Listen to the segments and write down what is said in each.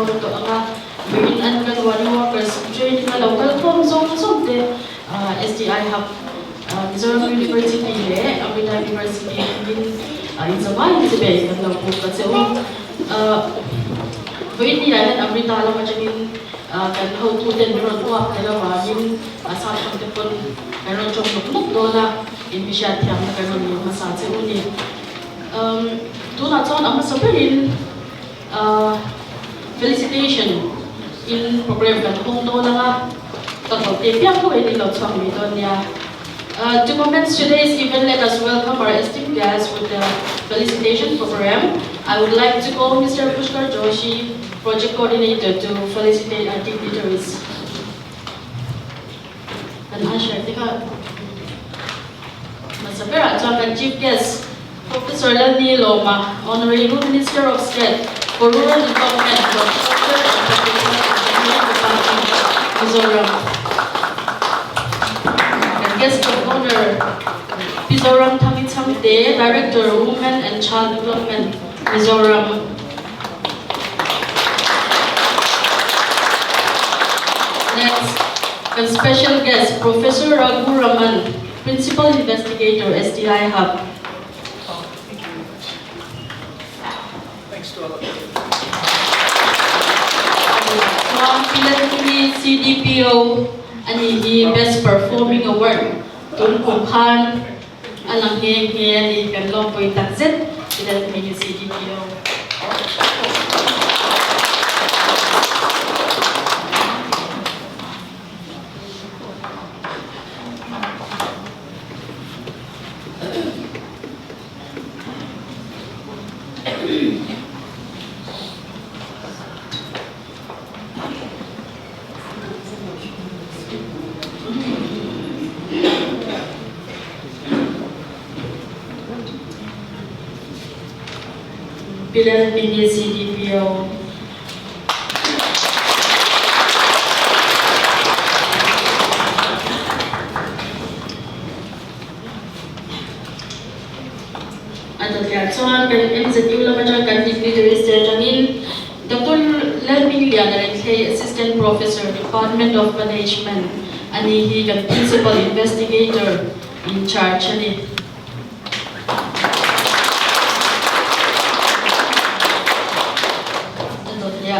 to in Anganwadi workers joining a local home zone of the SDI Hub, Mizoram University, Amrita University in Aizawl is a base of the book. So, when the Amrita Lamajin can hold to the Mirror, Hello, Asal from the Pun, and Rojo Mukdona in Mishatiam, Canon Masati. Do not sound Amasaparin felicitation in program kan home dona to commence today's event, let us welcome our esteemed guests with the felicitation program. I would like to call Mr. Pushkar Joshi, project coordinator, to felicitate our dignitaries. And Asher, Masapera, chief guest, Professor Lani Loma, Honorable Minister of State for Rural Development, Mizoram. And guest of honor, Mizoram Tamitam Day, Director, Women and Child Development, Mizoram. Next, and special guest, Professor Raghu Raman, Principal Investigator, SDI Hub. CDPO and the best performing award Tun Kumhan alang ngayon ni Kanlong po itaksit sila ng CDPO. Bilang media CDPO. Atau tiada kan setiap macam kan dignitaries terjangin. Dr. Lerming Lian adalah Assistant Professor, Department of Management, and he kan Principal Investigator in charge ni.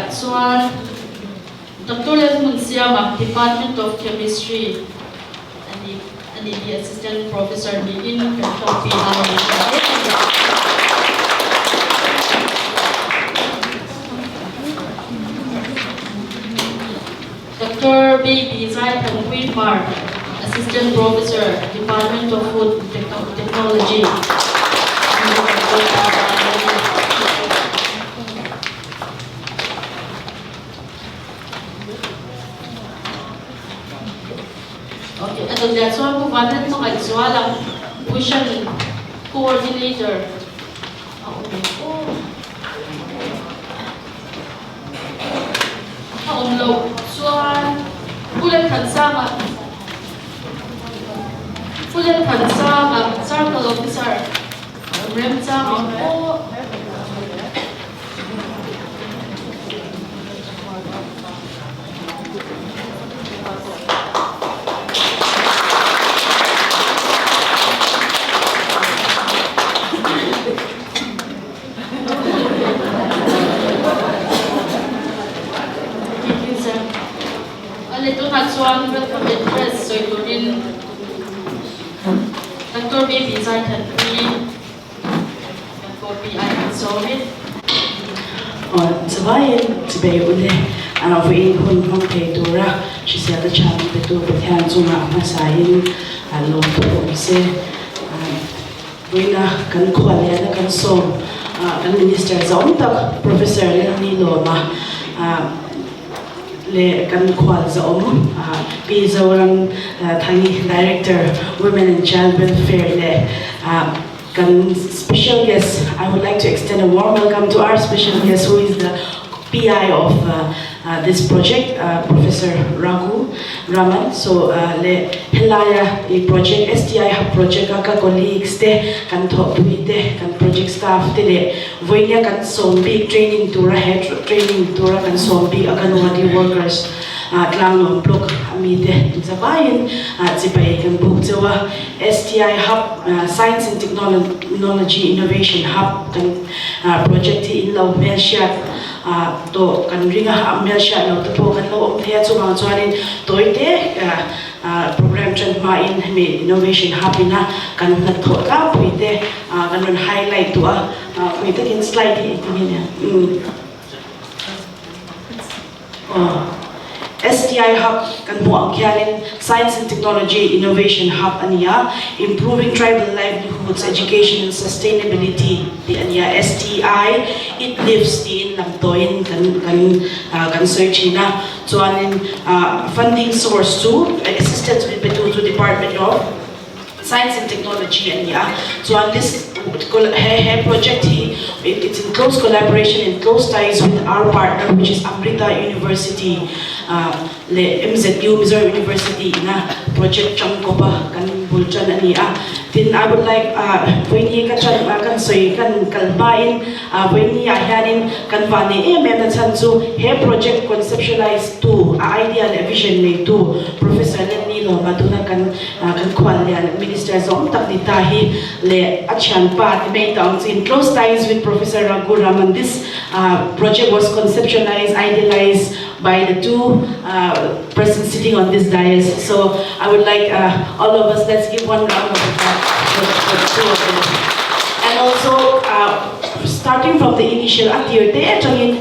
So, Dr. Lerming Siama, Department of Chemistry, and the Assistant Professor in Kentucky. Dr. Baby Zaitan Queenmar, Assistant Professor, Department of Food Technology. Okay, and that's why we wanted to Aizawl Pushing Coordinator. Umlo, Swan, Pulan Kansama, Circle Officer, Remsama, Aizawl welcome address, so including Dr. Baby Zaitan Queen, copy I can solve it. Sabayan, sabay uli, ang afuin hun peitura, she said the child petu pethan zunga masayin, alo to se, buina kan kualya kan so, kan minister zauntak Professor Lani Loma, le kan kual zaum, Mizoram Tangi Director, Women and Child Welfare le. Special guest, I would like to extend a warm welcome to our special guest, who is the PI of this project, Professor Raman. So le helaya the project STI project ka colleagues te kan thop tuite kan project staff te le voinia kan som big training tura head training tura kan som big Anganwadi workers tlang block amite zabayin zipai kan book jawa STI hub science and technology innovation hub kan project in law Malaysia to kan ringa Malaysia law to kan law thea chuma chuanin toite program chan ma in me innovation hub ina kan na thoka puite kan ron highlight to puite kin slide itingin STI Hub kan mo ang Science and Technology Innovation Hub aniya, improving tribal livelihoods, education and sustainability di aniya STI. It lives din lamtoin kan search na so funding source to assistance with to Department of Science and Technology aniya. So this project it's in close collaboration and close ties with our partner, which is Amrita University, MZU Mizoram University na project chang ko pa kan bulchan ania. Then I would like when you kan soy kan kalbain when you hanin kan vani na chansu he project conceptualized to idea and vision le to Professor Nilo matuna kan kwalyan Minister Zom takditahi le achan part made in close ties with Professor Raman. This project was conceptualized, idealized by the two persons sitting on this dais. So I would like all of us, let's give one round of applause for the two of them. And also, starting from the initial activity, actually,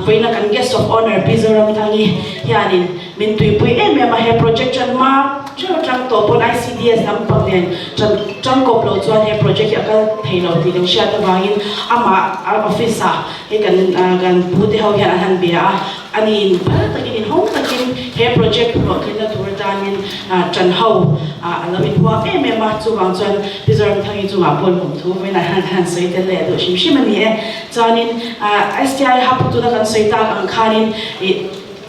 when I guest of honor, Mizoram tangi yanin mintui pui mahe project chan ma chang to pon ICDS nampang nen chan koplo chuan he project akal theilo ti ding sha ta wangin ama officer he kan bute ho hian han bia ani ba takin home takin he project ro thina tur danin chan ho alamin huwa ma chu wang chuan Mizoram thangi chu ma pon hom thu wena han sei te le do shim shim ani chanin STI hap tu da kan sei ta kan khanin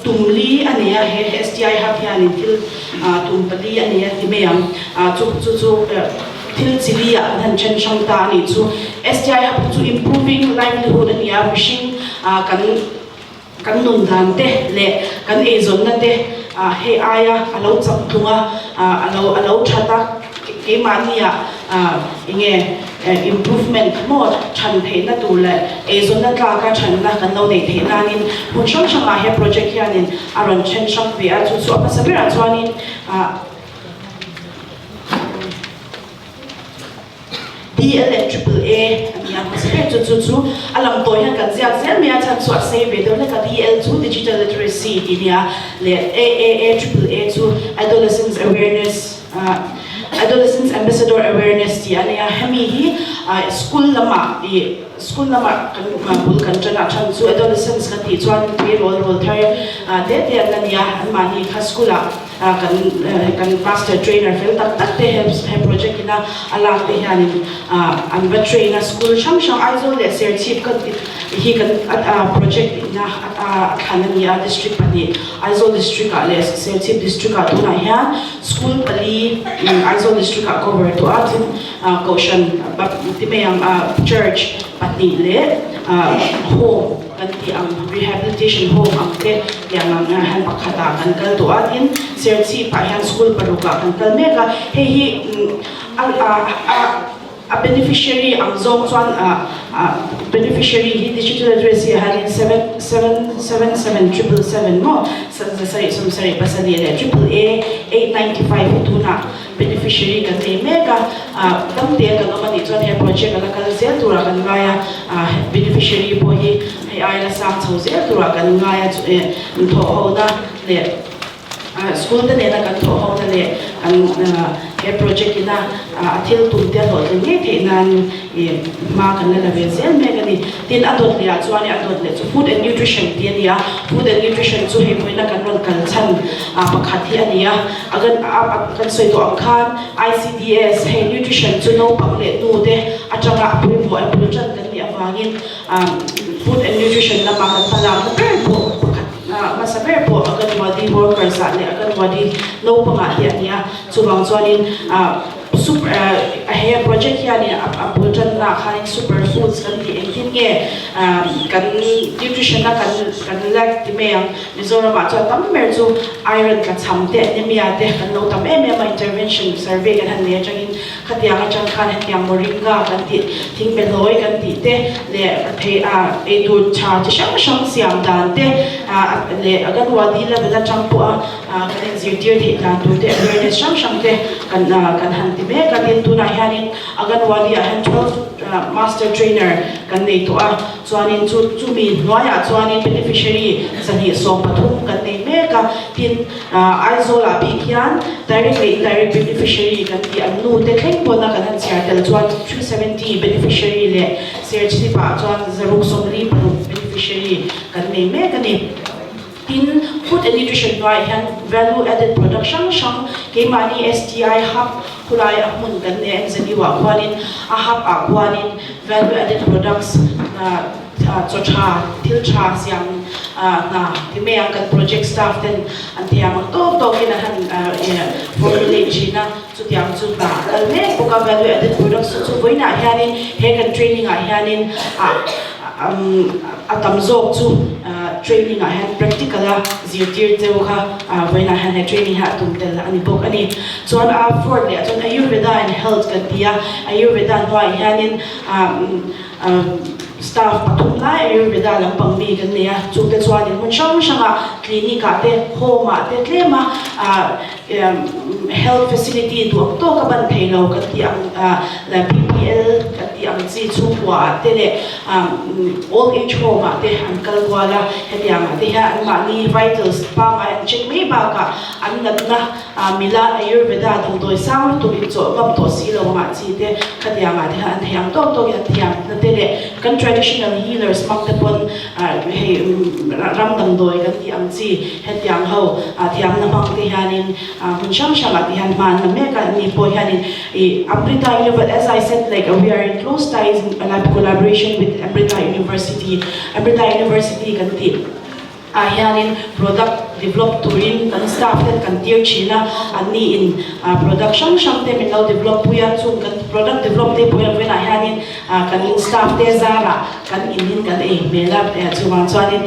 tumli ania he STI hap hian til tumpali ania timeyam chu til chilia han chen shang ta ni chu STI hap chu improving livelihood ania wishing kan nun dan te le kan Aizawl na te he aya alo chap thunga alo thata ke mania inge improvement mo chan the na tu le Aizawl na tla ka chan na kan lo nei the na nin mun shang he project hianin aron chen shang ve a chu apa sabira chuanin DL and AAA ania pasapir chu alam to hian kan ziak zel mea chan chu sei ve do le ka DL chu digital literacy tinia le AAA AAA chu adolescence awareness adolescents ambassador awareness ti ania hemi hi school lama kan bul kan chana chan chu adolescents kan ti chuan pe role thai de ania mani kha skula kan master trainer fel tak te he project ina ala te hian an ba trainer school sham Aizawl le ser chief kan hi kan project ina khanania district pani Aizawl district le ser chief district tu na hian school pali Aizawl district cover to atin caution timeyam church patni le home kanti ang rehabilitation home ang te yang han pakhata kan kal to atin serchi pa han school paruka kan kal mega he a beneficiary ang zong chuan beneficiary hi digital literacy han 77777 mo sorry pasali le AAA 895 tu na beneficiary kan te mega dam te kan amani chuan he project ala kal zel tura kan gaya beneficiary po hi ai la sam chho zel tura kan gaya tho ho na le school te ne na kan tho ho na le kan he project ina athil tum te ho te ne te nan ma kan la ve zel mega ni tin adot le chuan adot le food and nutrition te nia food and nutrition chu he poina kan ron kan chan pakhat hi ania agan kan soi to angkhan ICDS he nutrition chu no pang le nu te atanga apui bo apui chan kan ni awangin food and nutrition na makan pala na very po masa very po Anganwadi workers at Anganwadi no pamahyan niya subang chuanin super a project yan ni abutan na kanin superfoods kan di engtin nge kan nutrition na kan lag ti mayang Mizoram at so tam mer chu iron ka chamte ni miate kan no tam ma intervention survey kan han le changin khatia ka chang khan hatiang moringa kan ti thing beloi kan ti te le the e tu cha chi shang siam dan te le Anganwadi la bela chang po kan zirtir the dan tu te awareness shang te kan han ti me kan tin tu na hianin Anganwadi a han 12 master trainer kan nei to chuanin chu mi noya chuanin beneficiary sani som pathum kan nei me ka tin Aizawl a bi khian directly indirect beneficiary kan ti anu te thleng po na kan han share tel chuan 370 beneficiary le share chi pa chuan zaruk somri beneficiary kan nei me kan ni in food and nutrition right hand value added production shang ke mani STI hub kulai amun kan ne zani wa kwanin a hub a kwanin value added products chocha tilcha siam na time ang kan project staff then antiam to kina han formulate china chu tiam chu ba kalne buka value added products chu boina hianin he kan training a hianin atamzok chu training a hand practical a zirtir teu kha when I had training ha tum tel ani bok ani chuan for le chuan ayurveda and health kan tia ayurveda hoi hanin staff pathum lai ayurveda lampang mi kan nia chu te chuan in mun shanga clinic a te home a te tlema health facility tu to ka ban theilo kan ti ang la PPL kan ti ang chi chu wa te le old age home a te an kalwala hetiang a te ha an ma ni vitals pa ma check me ba ka an nat na mila ayurveda dong doi sang tu bi cho ngam to si lo ma chi te khatiang a te ha an thiang to ya thiang na te le kan traditional healers mak te pon ram dam doi kan ti ang chi hetiang ho thiang na mang te hanin mun shang han man na me ka ni po hanin Amrita University, as I said, like we are in close ties in collaboration with Amrita University. Amrita University kan ti hanin product develop turin kan staff ten kan tier china ani in production sham te min now develop puya chung kan product develop te puya when I hanin kan staff te zara kan inin kan mela chuan chuanin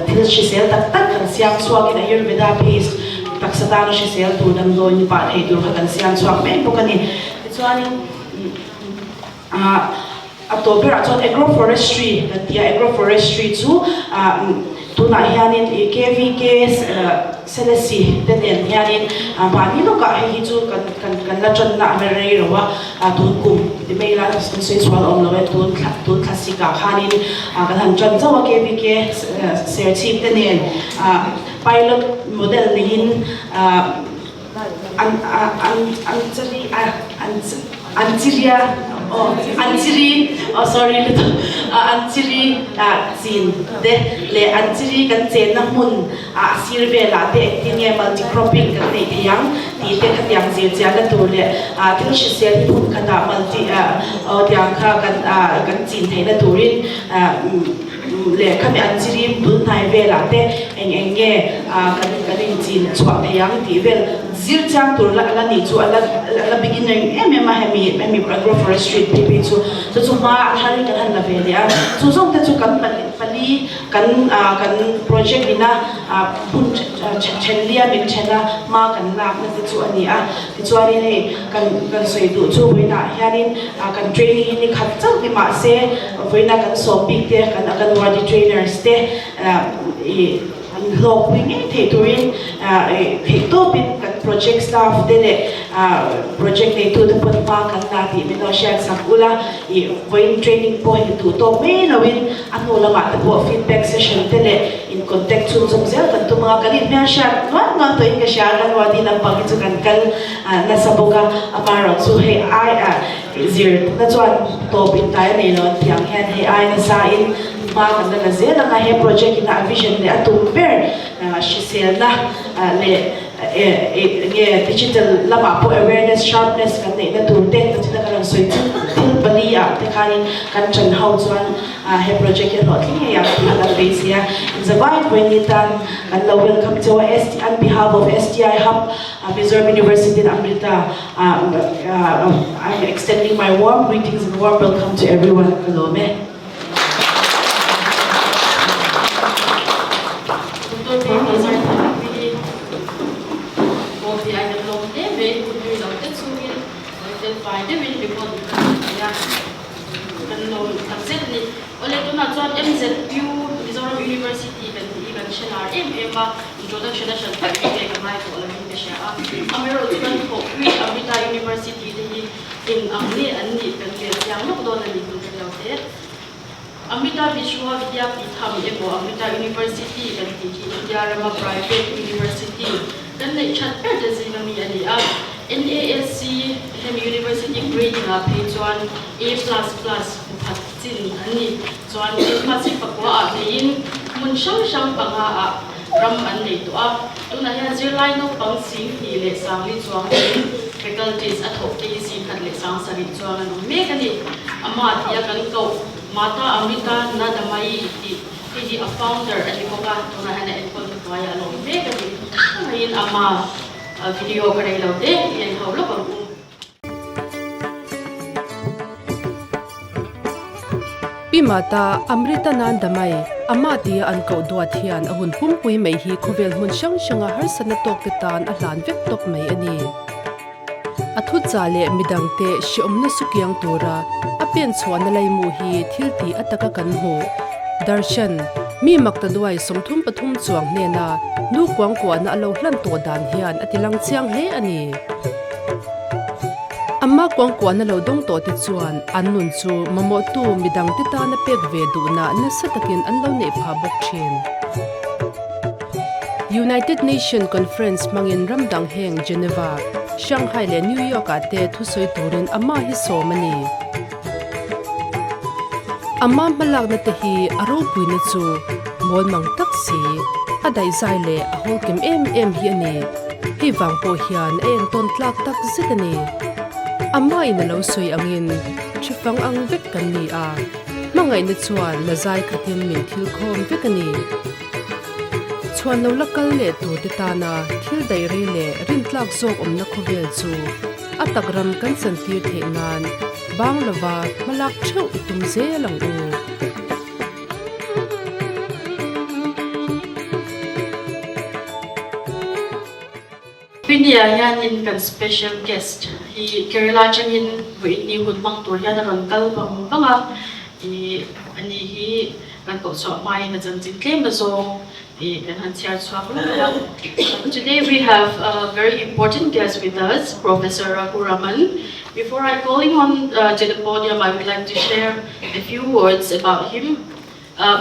thil shi sel tak kan siam chuak in ayurveda based taksatano shi sel tu dam do ni pa thei tur kan siam chuak me pokani chuanin October chuan agroforestry kan tia agroforestry chu tuna hianin KVK selesi tenen hianin mani no ka hi chu kan la chan na merei rowa tun kum ti meila soi swal om lo tun klasika khanin kan han chan chawa KVK serchip tenen pilot model nin Anchiri zin de le anchiri kan chen na mun sirve la te actinia multi cropping kan nei thiang ti te khatiang zir cha la tur le til shi sel phun khata multi tiang kha kan chin thei na turin le khami anchiri bul nai ve la te enge kan chin chwa thiang ti vel zir chang tur la ni chu ala beginning ma hemi agroforestry pp chu ma thari kan han la ve le chu zong te chu kan pali kan project ina bun chenlia min chena ma kan lak na chu ani ti chu ani nei kan soi du chu wina hianin kan training ni khat chau ti ma se wina kan so big te kan Anganwadi trainers te log wing te turin to bit kan project staff dele project nei tu pon pa kan na ti me no share sakula voin training po hi tu to me no win anu lama ta po feedback session tele in contact chung zum zel kan tu mga kalit me share no to in ka share kan wadi lang pag chu kan kal na sabuga amaro so hey I zir na chuan to bit tai nei lo tiang hen hey I na sa in ma kan na zela na he project ina vision le atum ber shi sel na le digital lama po awareness sharpness kan nei na tur te ta china kan soi til bali ya tekanin kan chen hau chuan he project ya lot li ya ala base ya Zawai Gwenitan kan lo welcome to ST on behalf of STI Hub Mizoram University in Amrita. I'm extending my warm greetings and warm welcome to everyone. Kalome. Mizoram University kan even shanar introduction na siya kay kamay ko alam niya siya amero tukan ko Amrita University in Angli anni kan yang no do na ni kun kaya Amrita Vishwa Vidyapitham Amrita University kan India Rama Private University kan na chat per design mi ani NASC University grade na page 1 A++ Patsin ani chuan masih pakwa ain mun shang panga ram an nei to tuna hian zirlai no pang sing hi le sang li chuang faculties athok te si khat le sang sari chuang an me kani ama tia kan ko mata Amrita na damai ti a founder at imoka tuna hana en kon to ya lo me kani hain ama video kare lo de yen hawlo pang Pimata Amrita Nandamai Amati Anko Duatian Ahun Pumpui May Hi Kuvel Hun Shang Shanga Harsana Tokitan Alan Victok May Ani Athutzale Midangte Shiomna Sukyang Tora Apian Swanalay Muhi Tilti Ataka Kanho Darshan Mi Maktaduay Somthum Pathum Chuang Nena Nu Kwang Kwa na Alo Hlan To Dan Hian Atilang Chiang He Ani Amma kwang kwa na lodong to ti chuan annun chu mamo tu midang ti ta na pek ve du na satakin an lo ne pha bok thin United Nation Conference mangin ramdang heng Geneva Shanghai le New York ate thusoi turin amma hi somani amma malak na te hi aro pui na chu mol mang taksi adai zai le ahol kem em hi ani hi wang po hian en ton tlak tak zitani Amma ina lo soi angin chifang ang vek kan ni mangay na chuan na zai katin min thil khom vek ani chuan lo lakal le tu ti ta na thil dai re le rin tlak zok na khovel chu atagram kan san tir the nan bang lawa malak theu tum ze lang u Pindia yan in kan special guest. He Kerala changin ni hudbang tur yan ron kal bang banga. Ani hi kan ko so mai na jan jin claim na so kan han siar swak. Today we have a very important guest with us, Professor Raghuraman. Before I call him on to the podium, I would like to share a few words about him.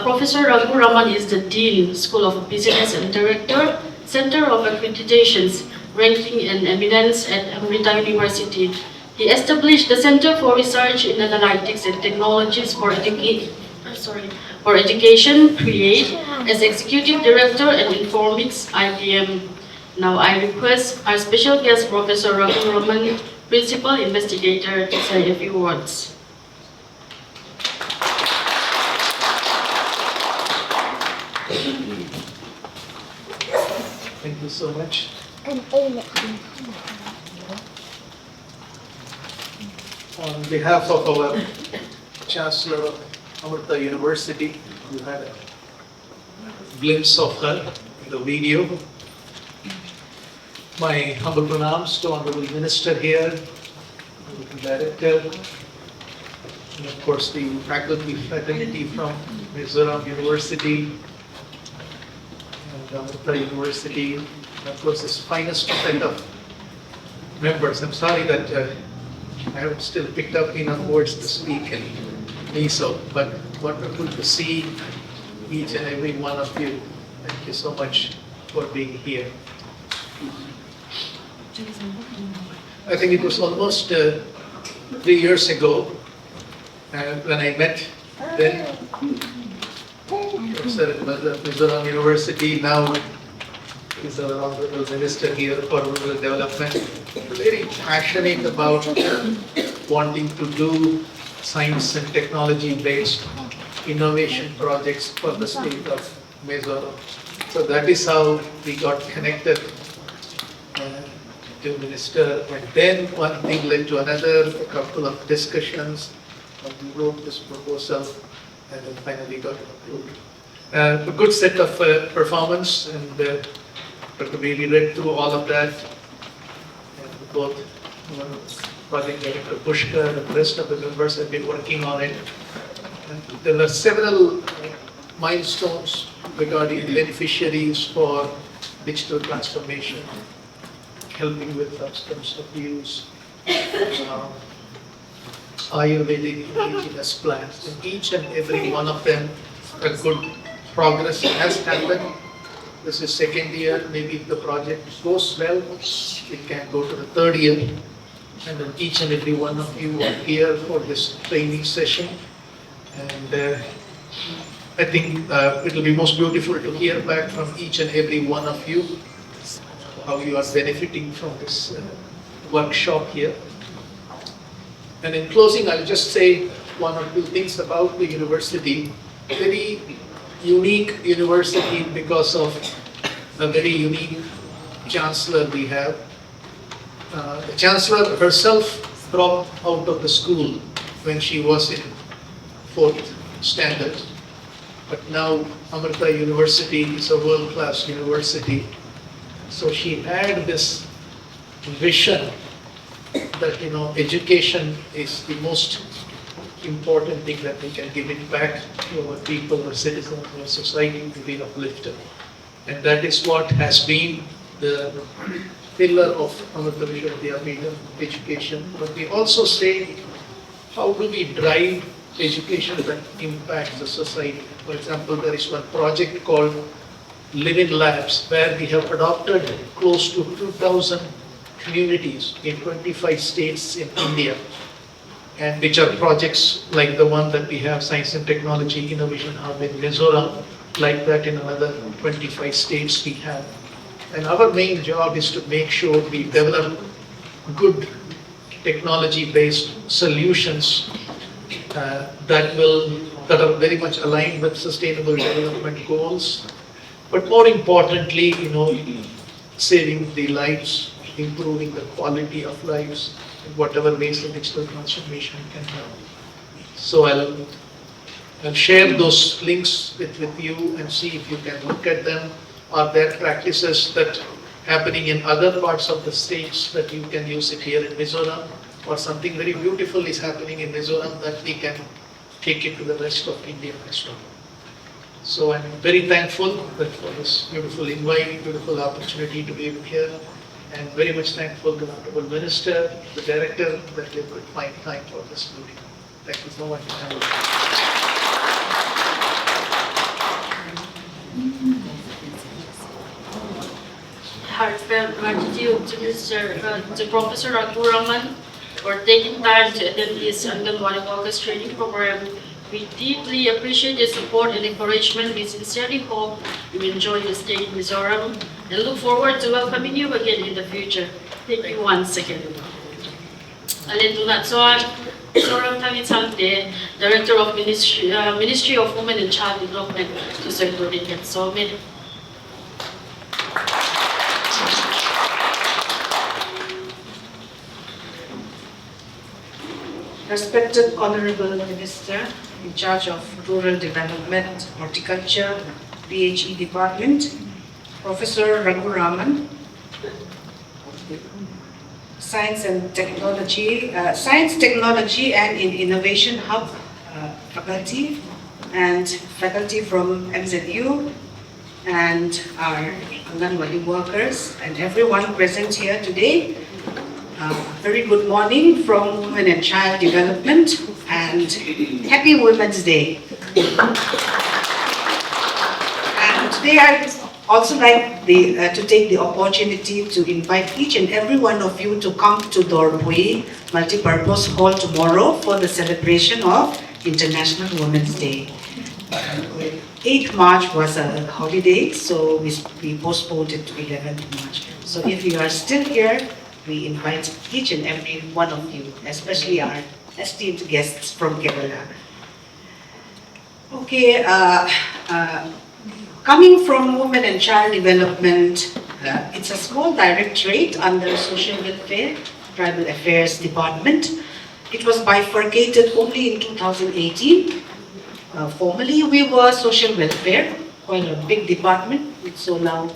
Professor Raghuraman is the Dean, School of Business and Director, Center of Accreditations, ranking and eminence at Amrita University. He established the Center for Research in Analytics and Technologies for Education, CREATE, as Executive Director and Informix IBM. Now I request our special guest, Professor Raghuraman, Principal Investigator, to say a few words. Thank you so much. On behalf of our Chancellor of Amrita University, you had a glimpse of her in the video. My humble pranams to Honorable Minister here, Honorable Director, and of course the faculty fraternity from Mizoram University and Amrita University, and of course this finest set of members. I'm sorry that I haven't still picked up enough words to speak in Aizawl, but wonderful to see each and every one of you. Thank you so much for being here. I think it was almost 3 years ago when I met then Professor at Mizoram University, now is our Honorable Minister here for Rural Development, very passionate about wanting to do science and technology-based innovation projects for the state of Mizoram. So that is how we got connected to Minister. And then one thing led to another, a couple of discussions, and we wrote this proposal and then finally got approved. A good set of performance, and Dr. Bailey read through all of that. And both Project Director Pushkar and the rest of the members have been working on it. And there are several milestones regarding beneficiaries for digital transformation, helping with substance abuse, Ayurvedic indigenous plants. And each and every one of them, a good progress has happened. This is second year. Maybe if the project goes well, it can go to the third year. And then each and every one of you are here for this training session. And I think it will be most beautiful to hear back from each and every one of you how you are benefiting from this workshop here. And in closing, I'll just say one or two things about the university. Very unique university because of a very unique chancellor we have. The chancellor herself dropped out of the school when she was in 4th standard. But now Amrita University is a world-class university. So she had this vision that, education is the most important thing that we can give it back to our people, our citizens, our society to be uplifted. And that is what has been the pillar of Amrita Vishwavidyapitham, education. But we also say, how do we drive education that impacts the society? For example, there is one project called Living Labs, where we have adopted close to 2,000 communities in 25 states in India, and which are projects like the one that we have, Science and Technology Innovation Hub in Mizoram, like that in another 25 states we have. And our main job is to make sure we develop good technology-based solutions that are very much aligned with sustainable development goals. But more importantly, saving the lives, improving the quality of lives in whatever ways the digital transformation can help. So I'll share those links with you and see if you can look at them. Are there practices that happening in other parts of the states that you can use it here in Mizoram? Or something very beautiful is happening in Mizoram that we can take it to the rest of India as well. So I'm very thankful for this beautiful invite, beautiful opportunity to be here, and very much thankful to the Honorable Minister, the Director, that they could find time for this meeting. Thank you so much. Heartfelt gratitude to Professor Raghuram for taking time to attend this Anganwadi Workers Training Program. We deeply appreciate your support and encouragement. We sincerely hope you enjoy your stay in Mizoram and look forward to welcoming you again in the future. Thank you once again. Alin Tunatsoan, Mizoram Tangitsangde, Director of Ministry of Women and Child Development, to celebrate it. So, Respected Honorable Minister in charge of Rural Development, Horticulture, PHE Department, Professor Raghuram, Science, Technology and Innovation Hub faculty, and faculty from MZU, and our Anganwadi workers, and everyone present here today. Very good morning from Women and Child Development, and Happy Women's Day. And today I also like to take the opportunity to invite each and every one of you to come to Dorpui Multipurpose Hall tomorrow for the celebration of International Women's Day. 8th March was a holiday, so we postponed it to 11th March. So if you are still here, we invite each and every one of you, especially our esteemed guests from Kerala. Okay, coming from Women and Child Development, it's a small directorate under Social Welfare, Tribal Affairs Department. It was bifurcated only in 2018. Formerly, we were Social Welfare, quite a big department, so now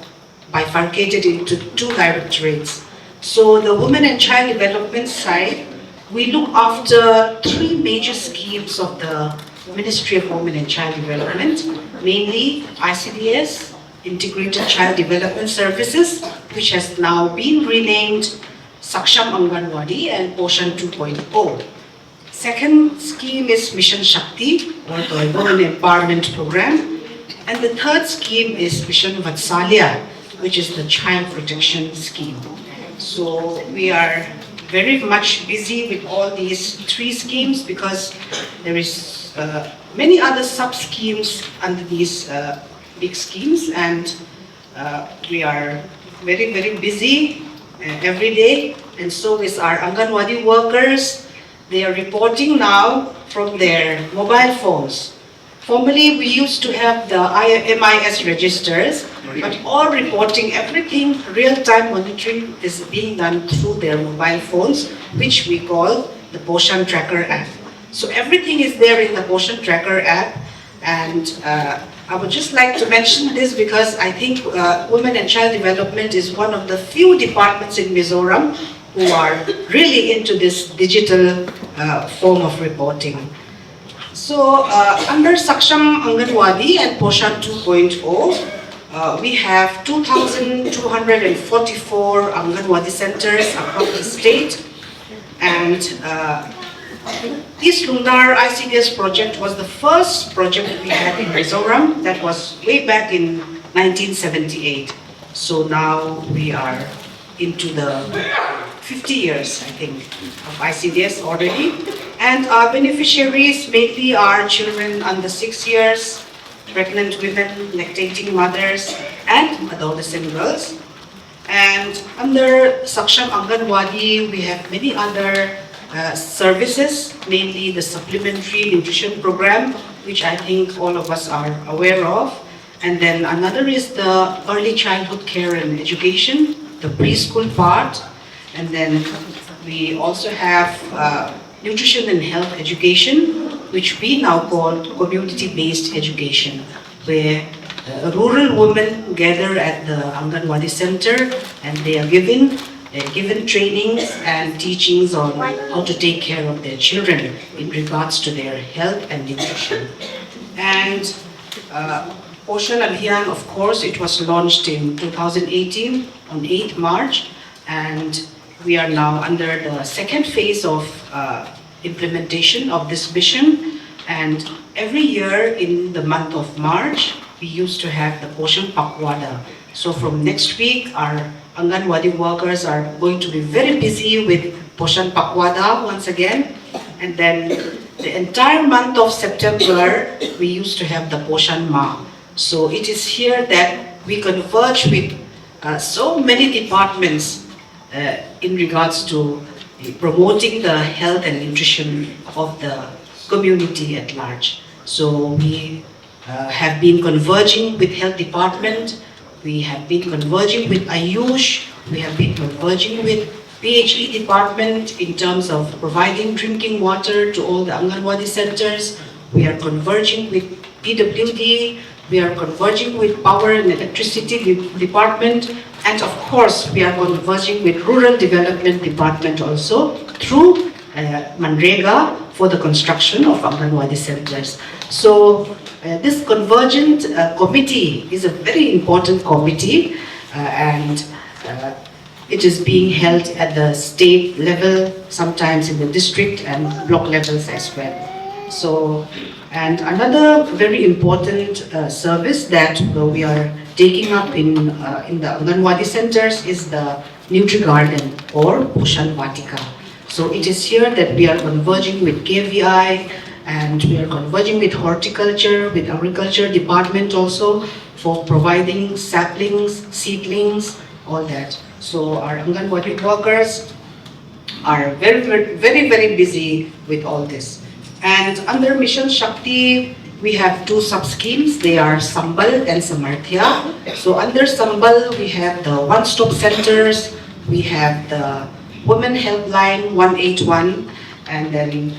bifurcated into 2 directorates. So the Women and Child Development side, we look after 3 major schemes of the Ministry of Women and Child Development, mainly ICDS, Integrated Child Development Services, which has now been renamed Saksham Anganwadi and Poshan 2.0. Second scheme is Mission Shakti, or the Women Empowerment Program. And the third scheme is Mission Vatsalya, which is the Child Protection Scheme. So we are very much busy with all these 3 schemes because there is many other sub-schemes under these big schemes, and we are very, very busy every day, and so is our Anganwadi workers. They are reporting now from their mobile phones. Formerly, we used to have the MIS registers, but all reporting, everything, real-time monitoring is being done through their mobile phones, which we call the Poshan Tracker app. So everything is there in the Poshan Tracker app, and I would just like to mention this because I think Women and Child Development is one of the few departments in Mizoram who are really into this digital form of reporting. So under Saksham Anganwadi and Poshan 2.0, we have 2,244 Anganwadi centers across the state, and East Lundar ICDS project was the first project we had in Mizoram. That was way back in 1978. So now we are into the 50 years, I think, of ICDS already. And our beneficiaries mainly are children under 6 years, pregnant women, lactating mothers, and adolescent girls. And under Saksham Anganwadi, we have many other services, mainly the supplementary nutrition program, which I think all of us are aware of. And then another is the early childhood care and education, the preschool part. And then we also have nutrition and health education, which we now call community-based education, where rural women gather at the Anganwadi center and they are given trainings and teachings on how to take care of their children in regards to their health and nutrition. And Poshan Abhiyan, of course, it was launched in 2018 on 8th March, and we are now under the second phase of implementation of this mission. And every year in the month of March, we used to have the Poshan Pakwada. So from next week, our Anganwadi workers are going to be very busy with Poshan Pakwada once again. And then the entire month of September, we used to have the Poshan Ma. So it is here that we converge with so many departments in regards to promoting the health and nutrition of the community at large. So we have been converging with health department, we have been converging with Ayush, we have been converging with PHE department in terms of providing drinking water to all the Anganwadi centers. We are converging with PWD, we are converging with power and electricity department, and of course we are converging with rural development department also through Manrega for the construction of Anganwadi centers. So this convergent committee is a very important committee, and it is being held at the state level, sometimes in the district and block levels as well. So, and another very important service that we are taking up in the Anganwadi centers is the Nutri Garden or Poshan Vatika. So it is here that we are converging with KVI, and we are converging with horticulture, with agriculture department also for providing saplings, seedlings, all that. So our Anganwadi workers are very busy with all this. And under Mission Shakti, we have two sub-schemes. They are Sambal and Samarthya. So under Sambal, we have the one-stop centers, we have the Women Helpline 181, and then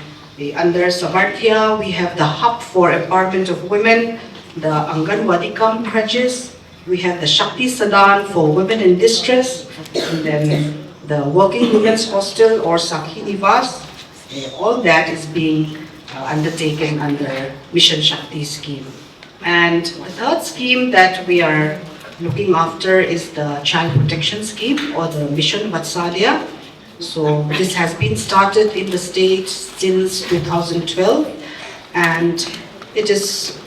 under Samarthya, we have the Hub for Empowerment of Women, the Anganwadi Camp Crutches, we have the Shakti Sadan for women in distress, and then the Working Women's Hostel or Sakhi Nivas. All that is being undertaken under Mission Shakti scheme. And the third scheme that we are looking after is the Child Protection Scheme or the Mission Vatsalya. So this has been started in the state since 2012, and it is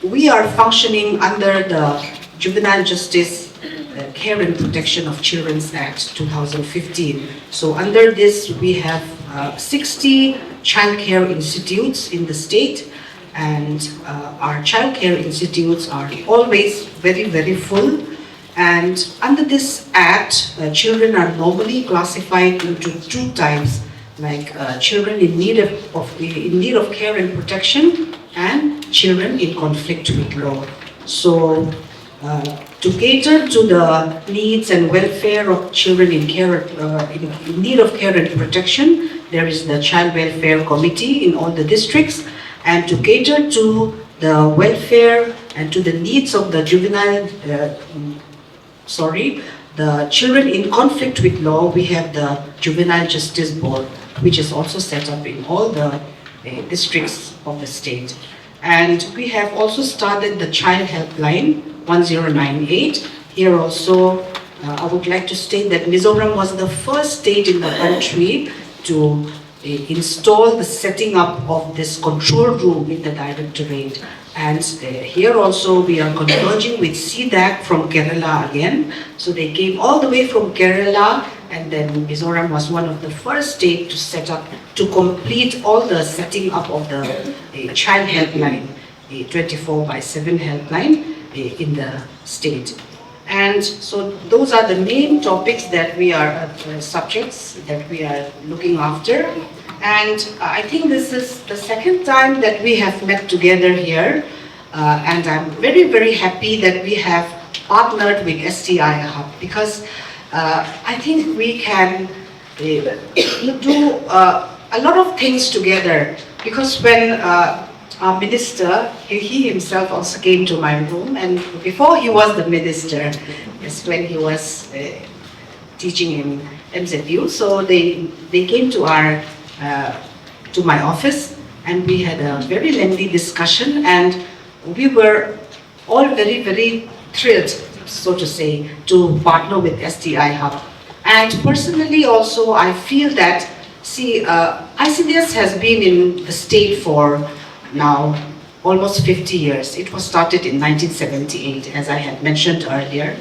we are functioning under the Juvenile Justice Care and Protection of Children Act 2015. So under this we have 60 child care institutes in the state, and our child care institutes are always very full. And under this act, children are normally classified into two types, like children in need of care and protection, and children in conflict with law. So to cater to the needs and welfare of children in need of care and protection, there is the Child Welfare Committee in all the districts, and to cater to the welfare and to the needs of the the children in conflict with law, we have the Juvenile Justice Board, which is also set up in all the districts of the state. And we have also started the Child Helpline 1098. Here also, I would like to state that Mizoram was the first state in the country to install the setting up of this control room in the Directorate. And here also we are converging with CDAC from Kerala again. So they came all the way from Kerala, and then Mizoram was one of the first states to set up, to complete all the setting up of the child helpline, a 24/7 helpline in the state. And so those are the main topics that we are, subjects that we are looking after. And I think this is the second time that we have met together here. And I'm very happy that we have partnered with STI Hub, because I think we can do a lot of things together. Because when our minister, he himself also came to my room, and before he was the minister, is when he was teaching in MZU. So they came to our to my office, and we had a very lengthy discussion, and we were all very thrilled, so to say, to partner with STI Hub. And personally also, I feel that, see, ICDS has been in the state for now almost 50 years. It was started in 1978, as I had mentioned earlier.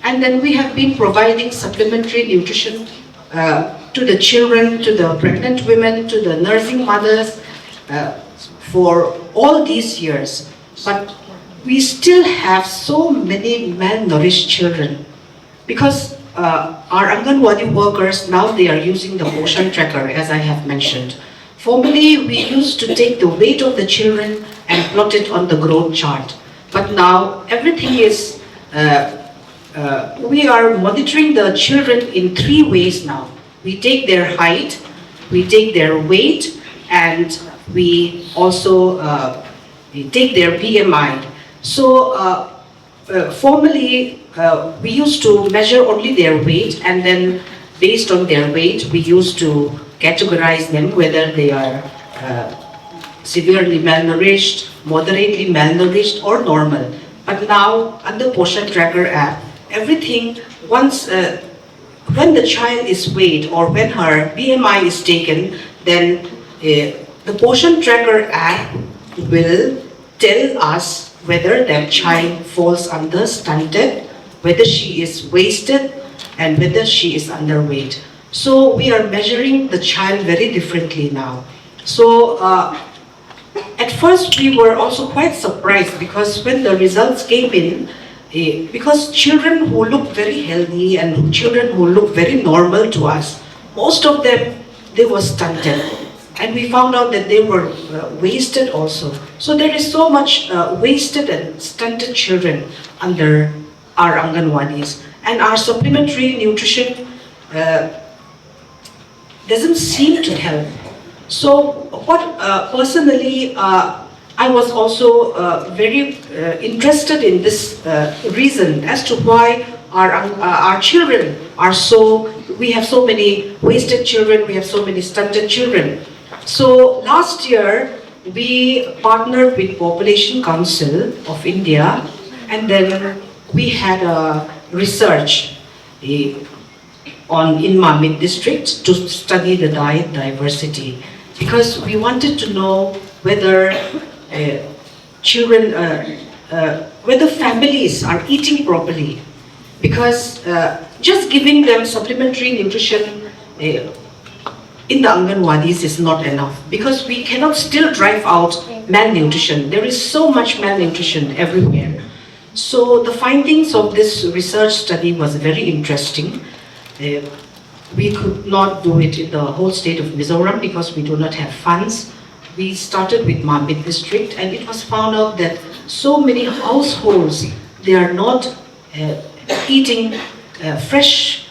And then we have been providing supplementary nutrition to the children, to the pregnant women, to the nursing mothers for all these years. But we still have so many malnourished children, because our Anganwadi workers, now they are using the motion tracker, as I have mentioned. Formerly, we used to take the weight of the children and plot it on the growth chart. But now, everything is, we are monitoring the children in 3 ways now. We take their height, we take their weight, and we also take their BMI. So, formerly, we used to measure only their weight, and then based on their weight, we used to categorize them whether they are severely malnourished, moderately malnourished, or normal. But now, under Poshan Tracker app, everything, once, when the child is weighed or when her BMI is taken, then the Poshan Tracker app will tell us whether that child falls under stunted, whether she is wasted, and whether she is underweight. So we are measuring the child very differently now. So at first we were also quite surprised, because when the results came in, because children who look very healthy and children who look very normal to us, most of them, they were stunted. And we found out that they were wasted also. So there is so much wasted and stunted children under our Anganwadis. And our supplementary nutrition doesn't seem to help. So what personally, I was also very interested in this reason as to why our children are we have so many wasted children, we have so many stunted children. So last year, we partnered with Population Council of India, and then we had a research in Mamit district to study the diet diversity, because we wanted to know whether whether families are eating properly, because just giving them supplementary nutrition in the Anganwadis is not enough, because we cannot still drive out malnutrition. There is so much malnutrition everywhere. So the findings of this research study was very interesting. We could not do it in the whole state of Mizoram because we do not have funds. We started with Mamit district, and it was found out that so many households, they are not eating fresh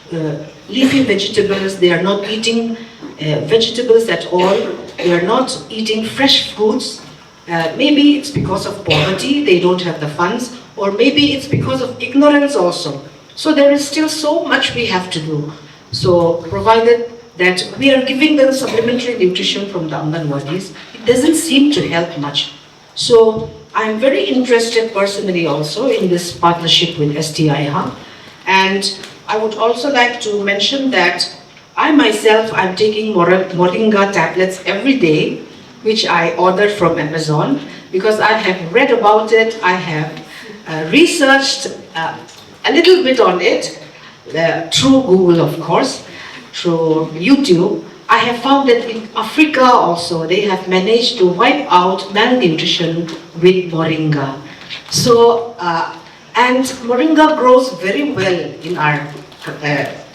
leafy vegetables, they are not eating vegetables at all, they are not eating fresh fruits. Maybe it's because of poverty, they don't have the funds, or maybe it's because of ignorance also. So there is still so much we have to do. So provided that we are giving them supplementary nutrition from the Anganwadis, it doesn't seem to help much. So I'm very interested personally also in this partnership with STI Hub. And I would also like to mention that I myself, I'm taking moringa tablets every day, which I ordered from Amazon, because I have read about it, I have researched a little bit on it, through Google of course, through YouTube. I have found that in Africa also, they have managed to wipe out malnutrition with moringa. So, and moringa grows very well in our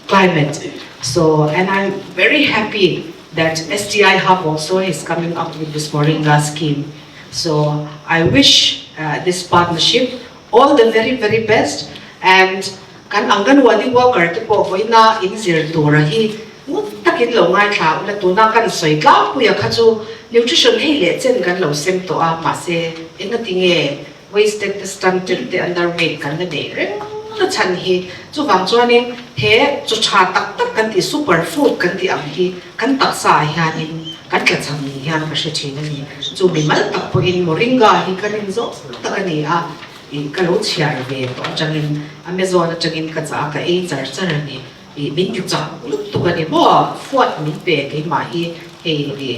climate. So, and I'm very happy that STI Hub also is coming up with this moringa scheme. So I wish this partnership all the very, very best. And kan Anganwadi worker to po ko ina inzir durahi takin lo ngai tha ula tuna kan soi tla puya khachu nutrition hei le chen kan lo sem to a ma se ina tinge wasted stunted the underweight kan ne re la chan hi chu wang chuanin he chu cha tak tak kan ti superfood kan ti am hi kan tak sa hianin kan ka chang ni hian ka she thina ni chu mi mal tak po in moringa hi kan in zo tak ani a i kalo chiar ve to changin Amazon changin ka cha ka e char charani i min ju cha to ka ni bo fuat mi pe ke ma hi he ri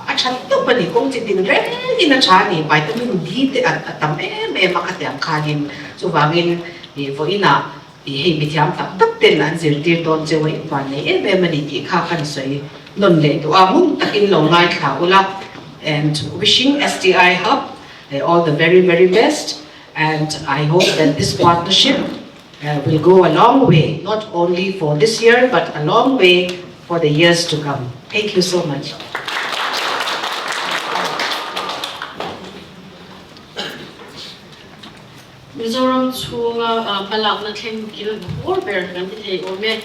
a chan to pa ni kong chi din re ni na cha ni vitamin D te atam ma ka te ang khanin chu wangin i vo ina i he mi thiam tak tak ten an zir tir don che wai pa ne ma ni ti kha kan soi non le to amun takin lo ngai kha ula. And wishing STI Hub all the very, very best. And I hope that this partnership will go a long way, not only for this year, but a long way for the years to come. Thank you so much. Mizoram chunga balak na thleng kil or ber kan ti or me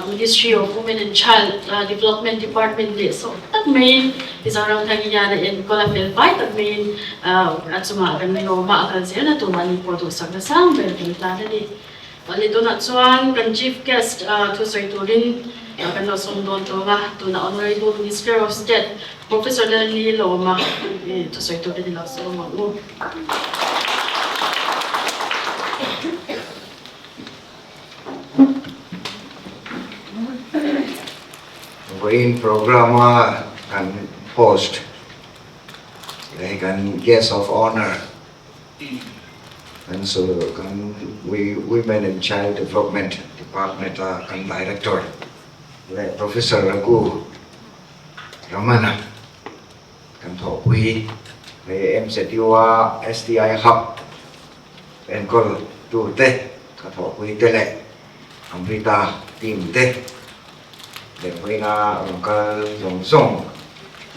Ministry of Women and Child Development Department le so tak main Mizoram thang ya in kolafel pai tak main atuma kan no ma kan se na tu mani podo sang na sang ber kan ta ni ali do na chuan kan chief guest to soi turin kan no som don to nga to na honorable Minister of State Professor Dali Loma to soi turin la so ma in program and host like an guest of honor, and so we Women and Child Development Department and Director like Professor Ragu Ramana kan thọ quý em sẽ tiêu STI Hub and call to te kan thọ quý te le Amrita team te then we na Uncle Zong Zong,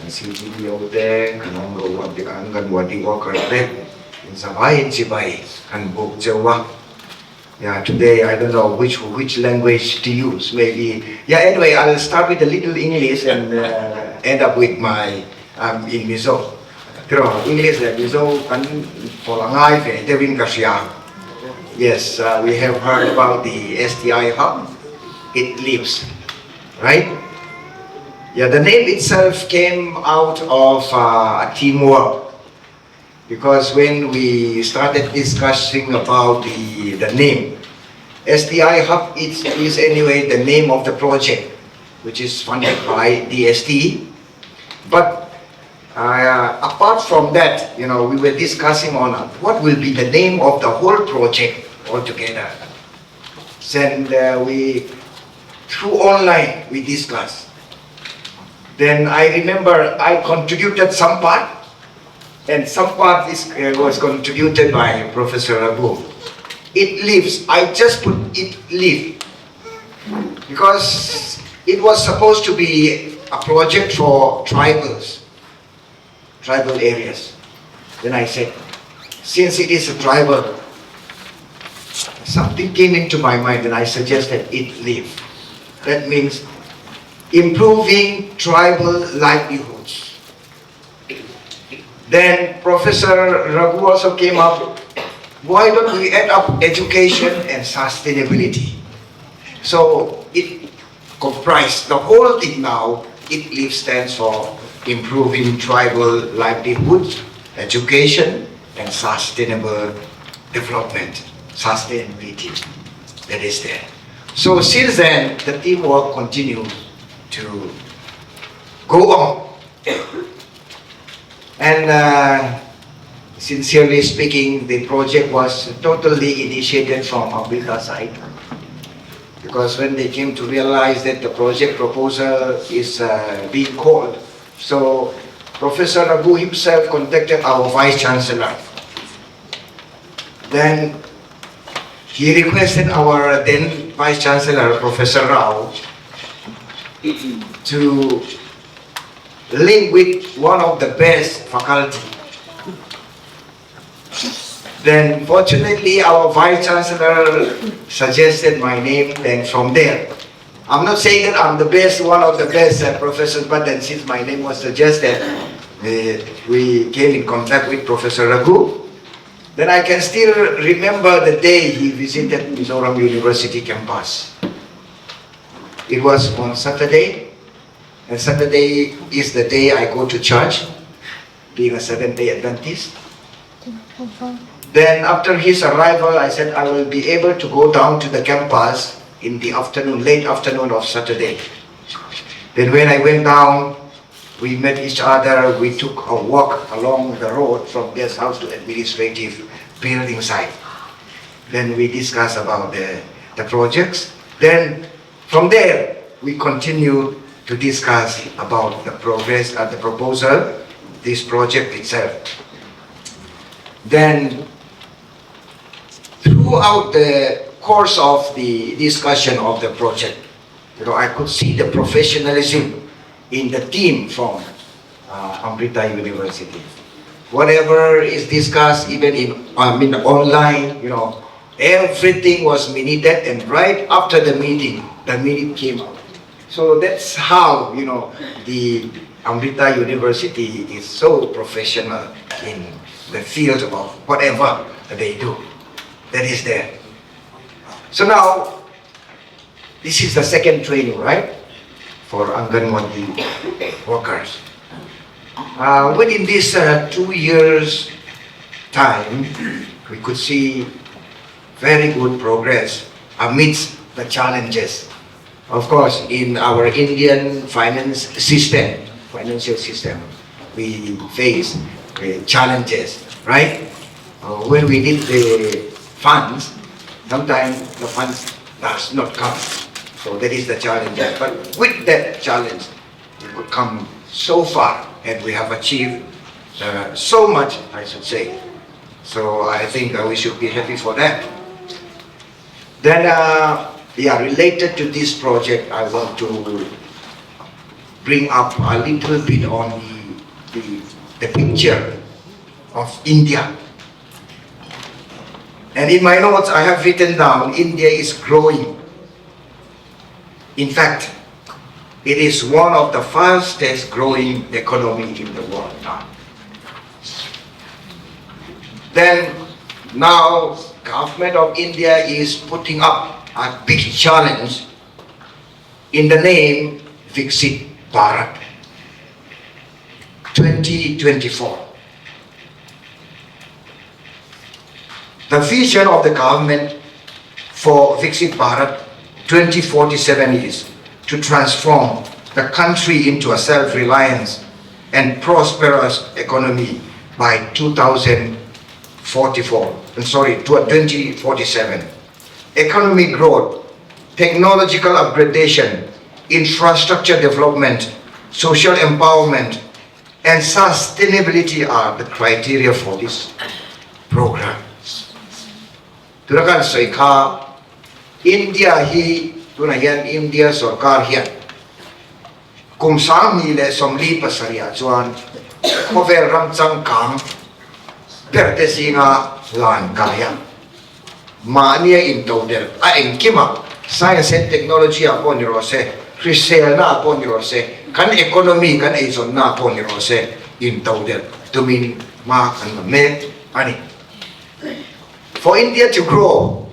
and CGBO there, and Anganwadi Anganwadi worker there, in Sabay and Sibay, and Book Jawa. Yeah, today I don't know which language to use. Maybe, yeah. Anyway, I'll start with a little English and end up with my in Mizo. Pero English like Mizo kan polangai fe Devin Kasya. Yes, we have heard about the STI hub. It lives, right? Yeah, the name itself came out of teamwork. Because when we started discussing about the name, STI Hub is anyway the name of the project, which is funded by DST. But apart from that, we were discussing on what will be the name of the whole project altogether. Then through online, we discussed. Then I remember I contributed some part, and some part was contributed by Professor Abu. It lives. I just put it live because it was supposed to be a project for tribal areas. Then I said, since it is a tribal, something came into my mind and I suggested it live. That means improving tribal livelihoods. Then Professor Raghu also came up, why don't we add up education and sustainability? So it comprised the whole thing now. It live stands for improving tribal livelihoods, education, and sustainable development, sustainability. That is there. So since then, the teamwork continued to go on. And sincerely speaking, the project was totally initiated from Amrita's side. Because when they came to realize that the project proposal is being called, so Professor Raghu himself contacted our Vice Chancellor. Then he requested our then Vice Chancellor, Professor Rao, to link with one of the best faculty. Then fortunately our Vice Chancellor suggested my name, then from there. I'm not saying that I'm the best, one of the best professors, but then since my name was suggested, we came in contact with Professor Raghu. Then I can still remember the day he visited Mizoram University campus. It was on Saturday. And Saturday is the day I go to church, being a Seventh-day Adventist. Then after his arrival, I said I will be able to go down to the campus in the afternoon, late afternoon of Saturday. Then when I went down, we met each other, we took a walk along the road from guest house to administrative building site. Then we discussed about the projects. Then from there, we continued to discuss about the progress of the proposal, this project itself. Then, throughout the course of the discussion of the project, I could see the professionalism in the team from Amrita University. Whatever is discussed, even in online, everything was minuted, and right after the meeting came out. So that's how, the Amrita University is so professional in the field of whatever they do. That is there. So now, this is the second training, right? For Anganwadi workers. Within this 2 years time, we could see very good progress amidst the challenges. Of course, in our Indian financial system, we face challenges, right? When we need the funds, sometimes the funds does not come. So that is the challenge. But with that challenge, we could come so far, and we have achieved so much, I should say. So I think we should be happy for that. Then, related to this project, I want to bring up a little bit on the picture of India. And in my notes, I have written down, India is growing. In fact, it is one of the fastest growing economy in the world now. Then, now, government of India is putting up a big challenge in the name Viksit Bharat 2024. The vision of the government for Viksit Bharat 2047 is to transform the country into a self-reliance and prosperous economy by 2047. Economic growth, technological upgradation, infrastructure development, social empowerment, and sustainability are the criteria for this program. Turakan soika India hi tunayan India sarkar hian kumsang ni le somli pasaria chuan kovel ramchang kam perte singa lan kaya mania intodel a enkima science and technology upon rose Christian na upon rose kan economy kan Aizawl na upon rose intodel tumin ma kan me ani. For India to grow,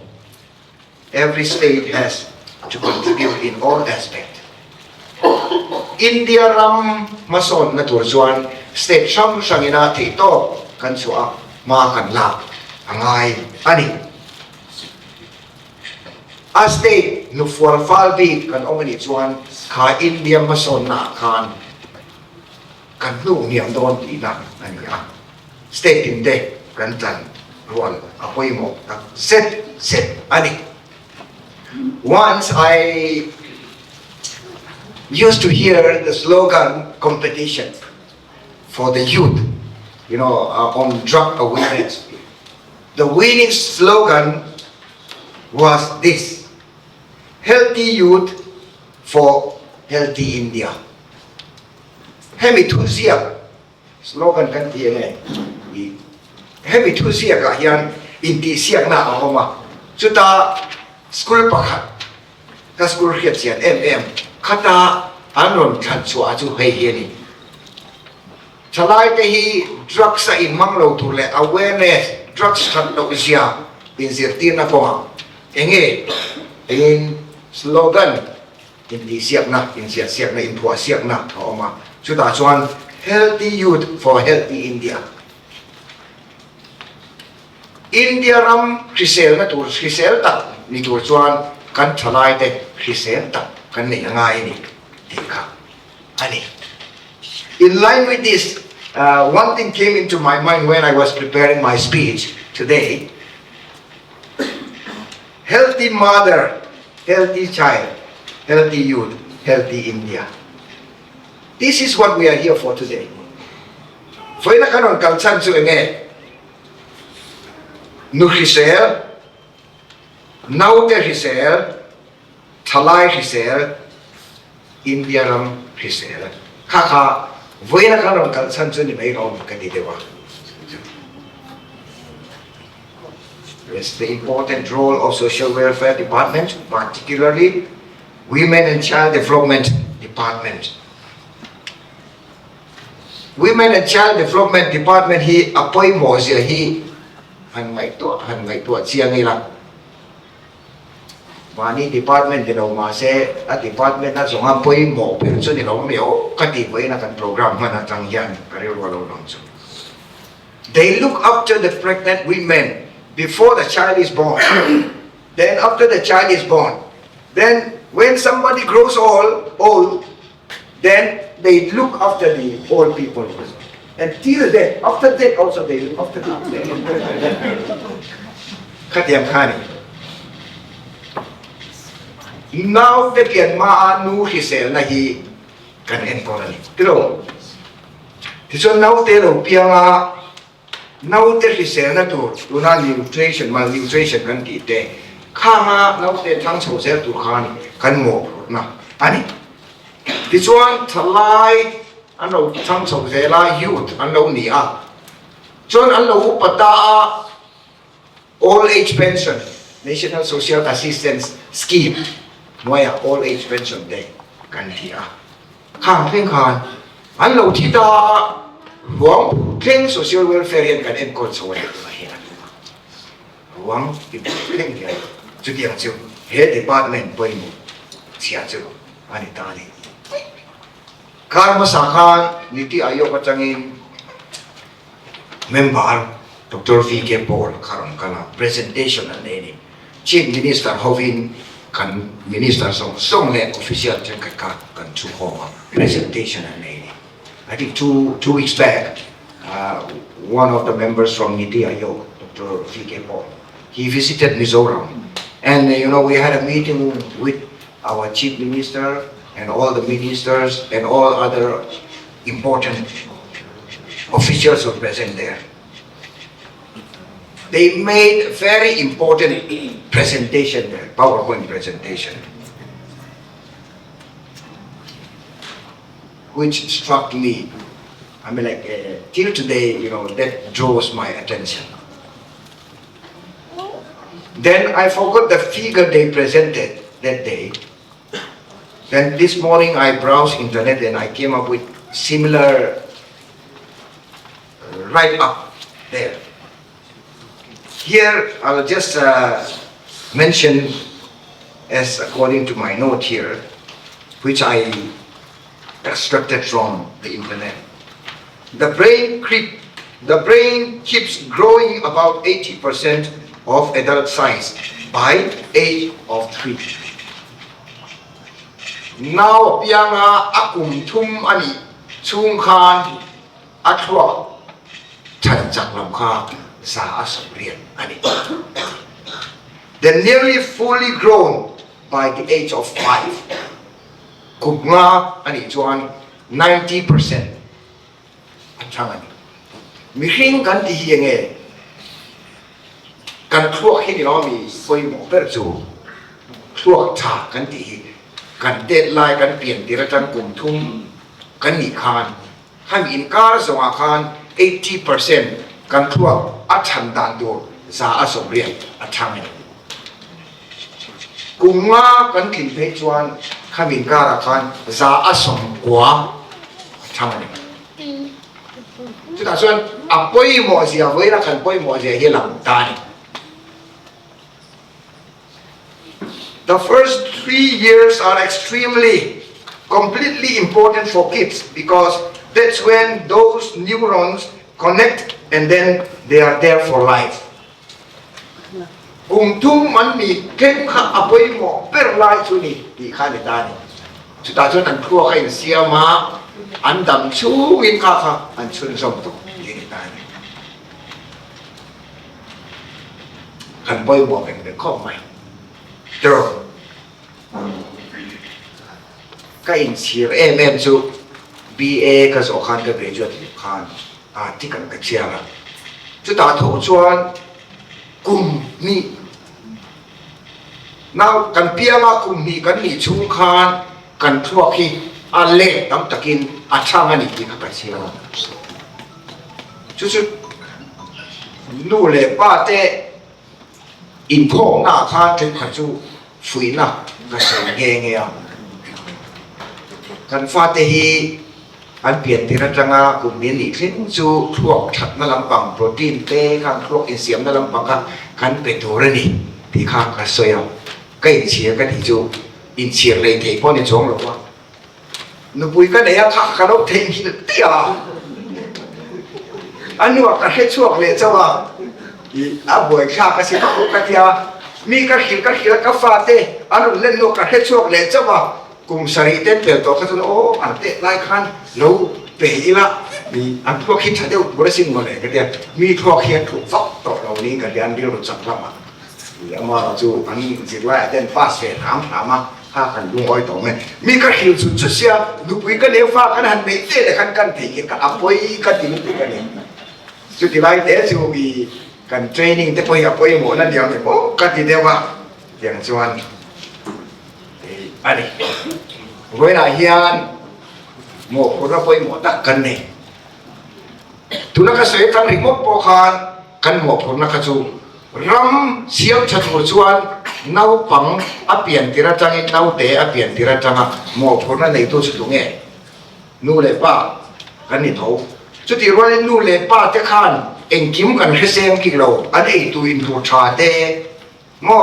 every state has to contribute in all aspects. India ram mason na turjuan state sham shangina tito kan suwa ma kan la angay ani. A state no for falbi kan omani chuan ka India mason na kan nu niam don ti na ani a state inde kan tan rual apoy mo set ani. Once I used to hear the slogan competition for the youth, on drug awareness. The winning slogan was this: healthy youth for healthy India. Hemi tu siya slogan kan tiyan Hemi tu siya kahyan inti siya na ako ma. Suta school pakat ka school hit siya kata anon kan suatu hei Chalai tehi drugs sa imang lo tule awareness drugs kan lo siya pinzirtin na ko engin slogan inti siya na impua siya na ako ma. Suta chuan healthy youth for healthy India. India ram krisel na tur krisel tak ni tur chuan kan thalai te krisel tak kan ni ngai ni tika ani. In line with this, one thing came into my mind when I was preparing my speech today. Healthy mother, healthy child, healthy youth, healthy India. This is what we are here for today. Foi na kanon kalsan su nu Hrisel, naute Hrisel, Thalai Hrisel, India ram Hrisel. Kaka, voi na kanon kalsan su ni may rom kanidewa. Yes, the important role of Social Welfare Department, particularly Women and Child Development Department. Women and Child Development Department he appoint mo siya he han may tuwa siya nila. Mani department dinaw mase at department na so appoint mo pero so nila umiyo katiboy na kan program na tangyan kariyo wala lang so. They look after the pregnant women before the child is born. Then after the child is born. Then when somebody grows old, then they look after the old people. Until then, after that also they look after them. Katiyam kani. Now that yan maanu Hrisel na hi kan entorani. Pero, so now telo pianga now that Hrisel na to malnutrition kan tite. Kama now that tang so sel to kan mo na ani. This one thalai ano thang so zela youth ano niya. John ano pata old age pension, National Social Assistance Scheme, moya old age pension day kan dia. Kang peng kan ano kita huang peng social welfare yan kan enkon so wala mahina. Huang peng dia. Jadi yang tu head department boleh siapa tu ani tadi. Karma sakan niti ayok kacangin member Dr. V.K. Paul karon kala presentation ani Chief Minister Hovin kan Minister song le official chen kan chu ho presentation ani. I think two weeks back, one of the members from Niti Ayok, Dr. V.K. Paul, he visited Mizoram, and we had a meeting with our Chief Minister and all the ministers and all other important officials were present there. They made very important presentation there, PowerPoint presentation, which struck me. I mean, like till today, that draws my attention. Then I forgot the figure they presented that day. Then this morning I browsed internet and I came up with similar write-up there. Here I'll just mention as according to my note here, which I extracted from the internet. The brain keeps growing about 80% of adult size by age of 3. Now pianga akum tum ani chung khan atwa chan chak lam kha sa asrian ani. They're nearly fully grown by the age of 5. Kubnga ani chuan 90%. Atang ani. Mihing kan ti hienge kan thuak hi no mi foi mo per chu thuak tha kan ti kan deadline kan plian tira tan kum thum kan ni khan ham in kar zonga khan 80% kan thuak a than dan do za a som rian a thang ni kumma kan thin pe chuan ham in kar khan za a som kwa thang ni chu ta chuan a poi mo sia voi la kan poi mo sia hi lam ta ni. The first 3 years are completely important for kids because that's when those neurons connect and then they are there for life. Kung tum man mi ken kha apoy mo per lai chu ni di kha ni ta ni. Chu ta chuan an khua kha in sia ma an dam chu win kha an chun som tu ni ta ni. Kan poy mo ben de khom mai. True. Cái in chia em chú BA cái số khan cái graduate khan thì cần cái chia là chú ta thấu chuan cùng ni nào cần pia mà cùng ni cần ni chung khan cần thua khi lệ tấm takin chang anh thì cái chia là chú nô lệ ba te in phong na khan thì phải chú phui na cái sự nghe nghe kan fa te hi an pian tira tanga kum ni ni thin chu thuak that na lampang protein te kan thuak enzyme na lampang kan pe tur ni ti kha ka soya kai chia ka ti chu in chia le thei pon ni chong lo wa nu pui ka ne ya kha lo thei hi ti a an wa ka he chuak le chawa a boi kha ka si ka tia mi ka khil ka fa te an len no ka he chuak le chawa cùng sari tên bèo to cái số anh tệ lại khan lâu bể la mi anh thua khi thay đổi bữa sinh mà này cái tiền mi thua khi thuộc phóc to đầu ní cái tiền điều được chặt lắm mà chú anh chỉ lại tên fast về thám mà ha cần dùng oi tổng này mi cái hiểu chút xíu lúc ấy cái nếu pha cái hành mấy tệ là khăn thì cái áp bôi cái tiền cái này chú thì lại thế chú vì cần training thế bôi mỗi lần điều này cái gì đều mà tiền cho anh. Ani, với lại hiền หมอคนละไปหมอตักกันเนี่ยทุนกเสกันริมปอคานกันหมอคนละกจูรำเสียงชัดหัวชวนนาวปังอเปียนติระจังนาวเตะอเปียนติระจังหมอคนละในตัวสุดงเงนู่เลยป้ากันนี่เขาจุดที่ว่านู่เลยป้าเจ้าข้านเอ็งกิมกันเสียงกิโลอันนี้ตัวอินตัวชาเตะหมอ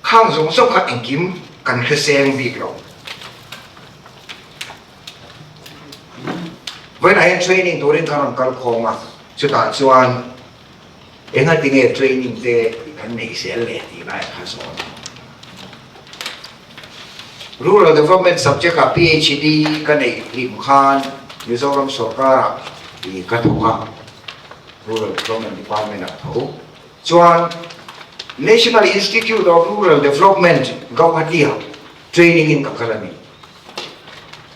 ข้างสงสัยกันเอ็งกิมกันเสียงบิโลwhen I had training during Karam Kalkoma, Chuta Chuan, anything a training there, and they sell it, like has on. Rural development subject a PhD, Kane, Lim Khan, Mizoram Sokara, the Katuka, Rural Development Department at home. Chuan, National Institute of Rural Development, Govt, training in Kakalani.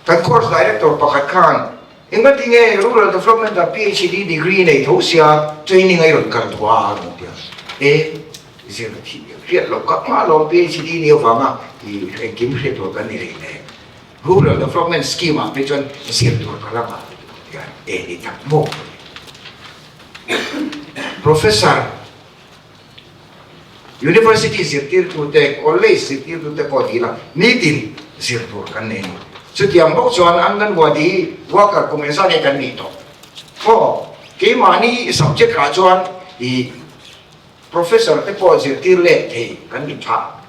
The course director, Pakat Khan, Ingating a rural development a PhD degree in a Tosia training a Kaltua. Is it local PhD near Vama? He came to organize rural development scheme, which one is here to Kalama. More. Professor, university is here to take always here to the Podila, needing here to organize. So tiang bok chuan Anganwadi worker kumesa ni kan nito. Oh, ke mani subject ka chuan I professor te po sir tirlet he kan ni tha.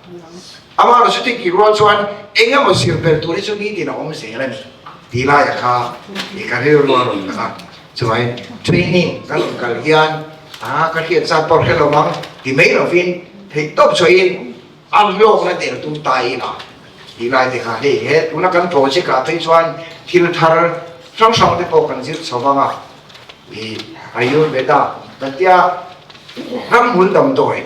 Ama so ti ki ro chuan enga mo sir per tu so ni na om se la ni. Tila ya kha I ka re ro ka. Chuan training kan kal hian ka hian sa por hello mang ti mai lo fin he top choin ang yok na te tu tai na. Di lai te kha he una kan project ka thei chuan thil thar sang sang te po kan jit sawanga I ayurveda tatia ram mun dam doi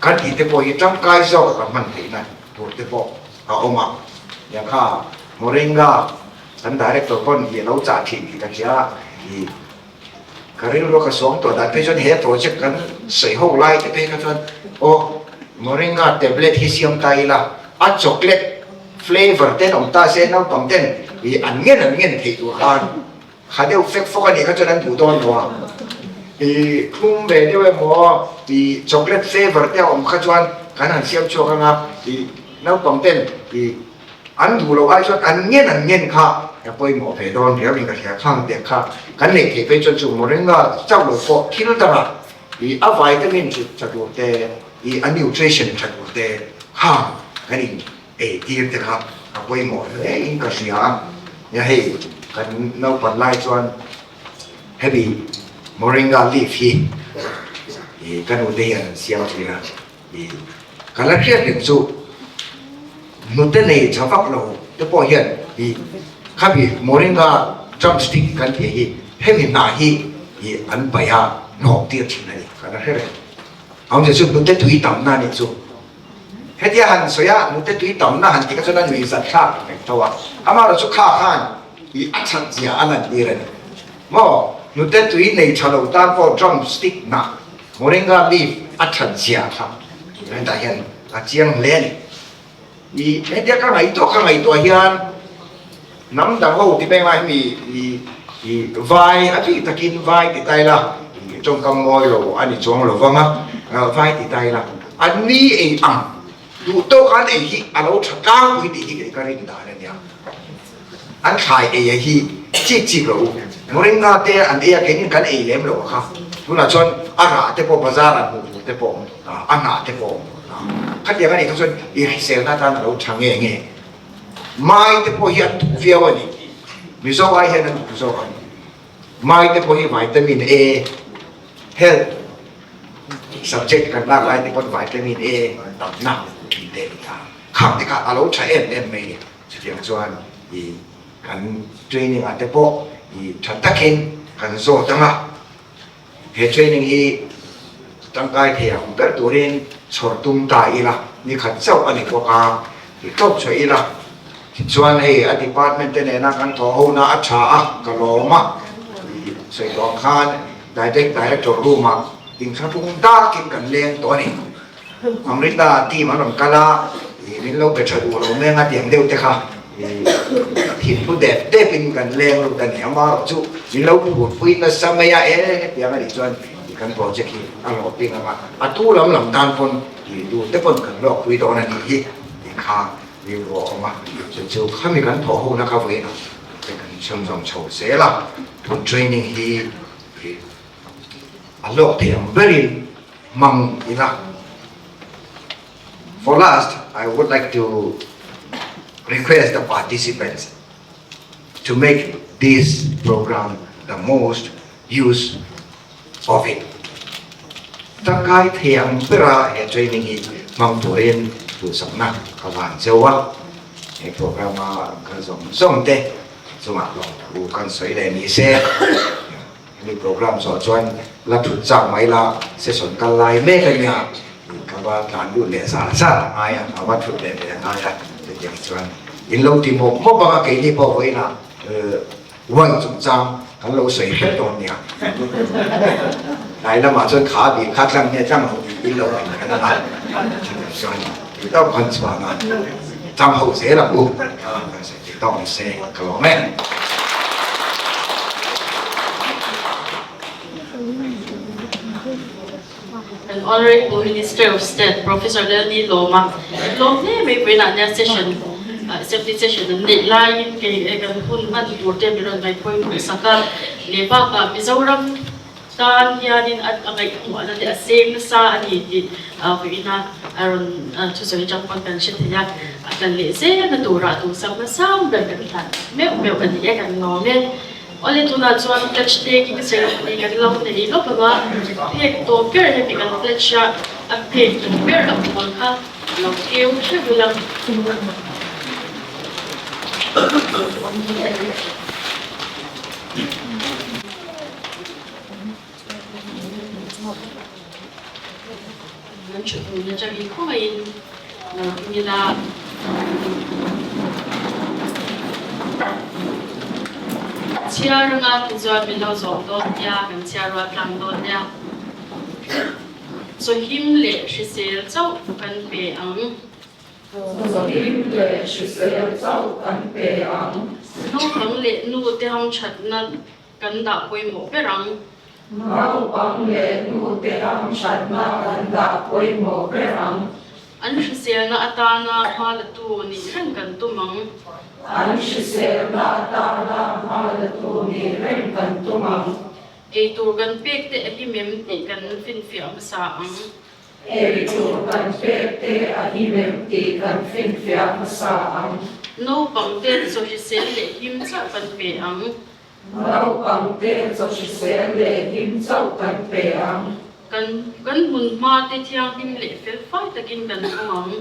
kan ti te po I tang kai zo ka man thei na tu te po ka oma ya kha moringa kan director kon ye lo cha thi ka chia I karin ro ka song to da pe chuan he project kan sei ho lai te pe ka chuan o moringa tablet hi siam tai la a chocolate flavor ten om ta se nau pam ten I an ngen thi tu khan kha deu fek fok ani ka chuan tu don wa I khum be deu mo I chocolate flavor te om kha chuan kan han siam cho nga I nau pam ten I an du lo ai chuan an ngen kha ya poi mo phe don ya ring ka sia khang te kha kan nei ke pe chuan chu mo renga chau lo ko thil tara I a vitamin chu chatu te I a nutrition chatu te ha kan in tiir te kha a poi mo in ka sia ya hei kan nau pan lai chuan heavy moringa leaf hi kan u te yan siam thina kala khiat lim chu nu te nei chawak lo te po hian khabi moringa drumstick kan thi hi hemi na hi an baya nok tir thina ni kala khere ang je chu nu te thui tam na ni chu hetia han soya nu te tui tam na han ti ka chona nui zat kha tawa ama ro chu kha khan I achan zia anan diren mo nu te tui nei chalo ta ko drumstick na moringa leaf achan zia kha ren da hian a chiang len I hetia ka ngai to hian nam dang ho ti pe mai mi vai a ti takin vai ti tai la trong kam moi lo ani chong lo wanga vai ti tai la an ni e am du to kan e hi alo thaka wi ti hi ka rin da ne ya an khai e hi chi lo moringa te an e ke ni kan e lem lo kha tu la chon ara te po bazar an hu te po ana te po khat ya kan e chon I sel na ta lo chang nge mai te po hi an tu via wa ni mi so ai hen an tu so kan mai te po hi vitamin A health subject kan la lai te po vitamin A tam na để khám thì cả alo chạy em mày chỉ tiếng chuan thì cần training ở đây bộ thì thật tắc hin cần zo tăng à hệ training thì tăng cái thì cũng rất tuổi lên sổ tung đại là như khẩn sâu anh có cả thì tốt cho là chuan thì ở department này nó cần thọ hậu na cha cả lò mà thì sợi đòn khan director room mà tiếng sao tung ta kinh cần lên tuổi này Amrita team anong kala rin lo pe chadu lo me nga tiang deu te kha thịt thu đẹp đẹp in gần lên luôn gần héo mà chú vì lâu buồn vui nó sao mấy ai tiếng này cho gần project thì anh học tiếng mà thu làm tan phun thì đủ tất phun gần lọc vui đó là đi khá vì vợ mà chú khôngมีกันพอหูนะครับเว้ยนะเป็นกันช่วงโชว์เสร็จละทุน training ที่อันลอกเทียม very มั่งอีนะ For last I would like to request the participants to make this program the most use of it ถ้าใครเทียมเพื่อให้ training นี้มั่งตัวเองtu sắm nặng các bạn châu á cái program mà cái giống thế mà lòng tu cần sấy lên đi xe cái program so chuyên là thực trạng mấy là sẽ soạn cái lại mấy cái nhà các bạn làm đủ lệ xa ai à các bạn thực lệ ai à để dạng chuyên in lâu thì một bao cái gì bao vậy là quan trọng trang cái lâu sấy hết rồi nhỉ này là mà chuyên khá bị khá lắm nha chắc mà in lâu cái làต้องคนสว่างจำหัวเสียละกูต้องเสียกลัวแม่ An Honorable Minister of State, Professor Lenny Loma. Loma may bring an session, assembly session, and the line can put man for them around my point of Saka, Lepa, Mizoram, Tan, Yanin, at one of the same sa and he Vina aron to sa jang pagkansya niya at ang lese na tura to sa masam dagantan me an iya kan ngomen oli to na chuan pledge taking ceremony kan law na ilo pa pek to per he kan pledge ya at pek to per ang ka law keu siya bilang Chuyện cho mình không phải như là chia ra ngã cho mình lâu rồi đó nha, mình chia ra tăng đó nha. So him lệ sẽ sẽ cháu cần về ăn. So him lệ sẽ cháu cần về ăn. Nó bằng lệ nu để ham chặt na cần đạo quay một cái răng. Mau bằng lệ nu te am chặt na kan da koi mo perang An sel na atana hala tu ni ren kan tu mang an sel na ta na hala tu ni ren kan tu mang e tu gan pek te hi mem ti kan fin fi am sa ang e tu kan pek te a hi mem ti kan fin fiam sa ang no pang te so sel le him sa kan pe ang Mau bằng tên cho chị sẽ lệ him châu cần về ăn kan mun ma te thiang him le fel fai takin kan ang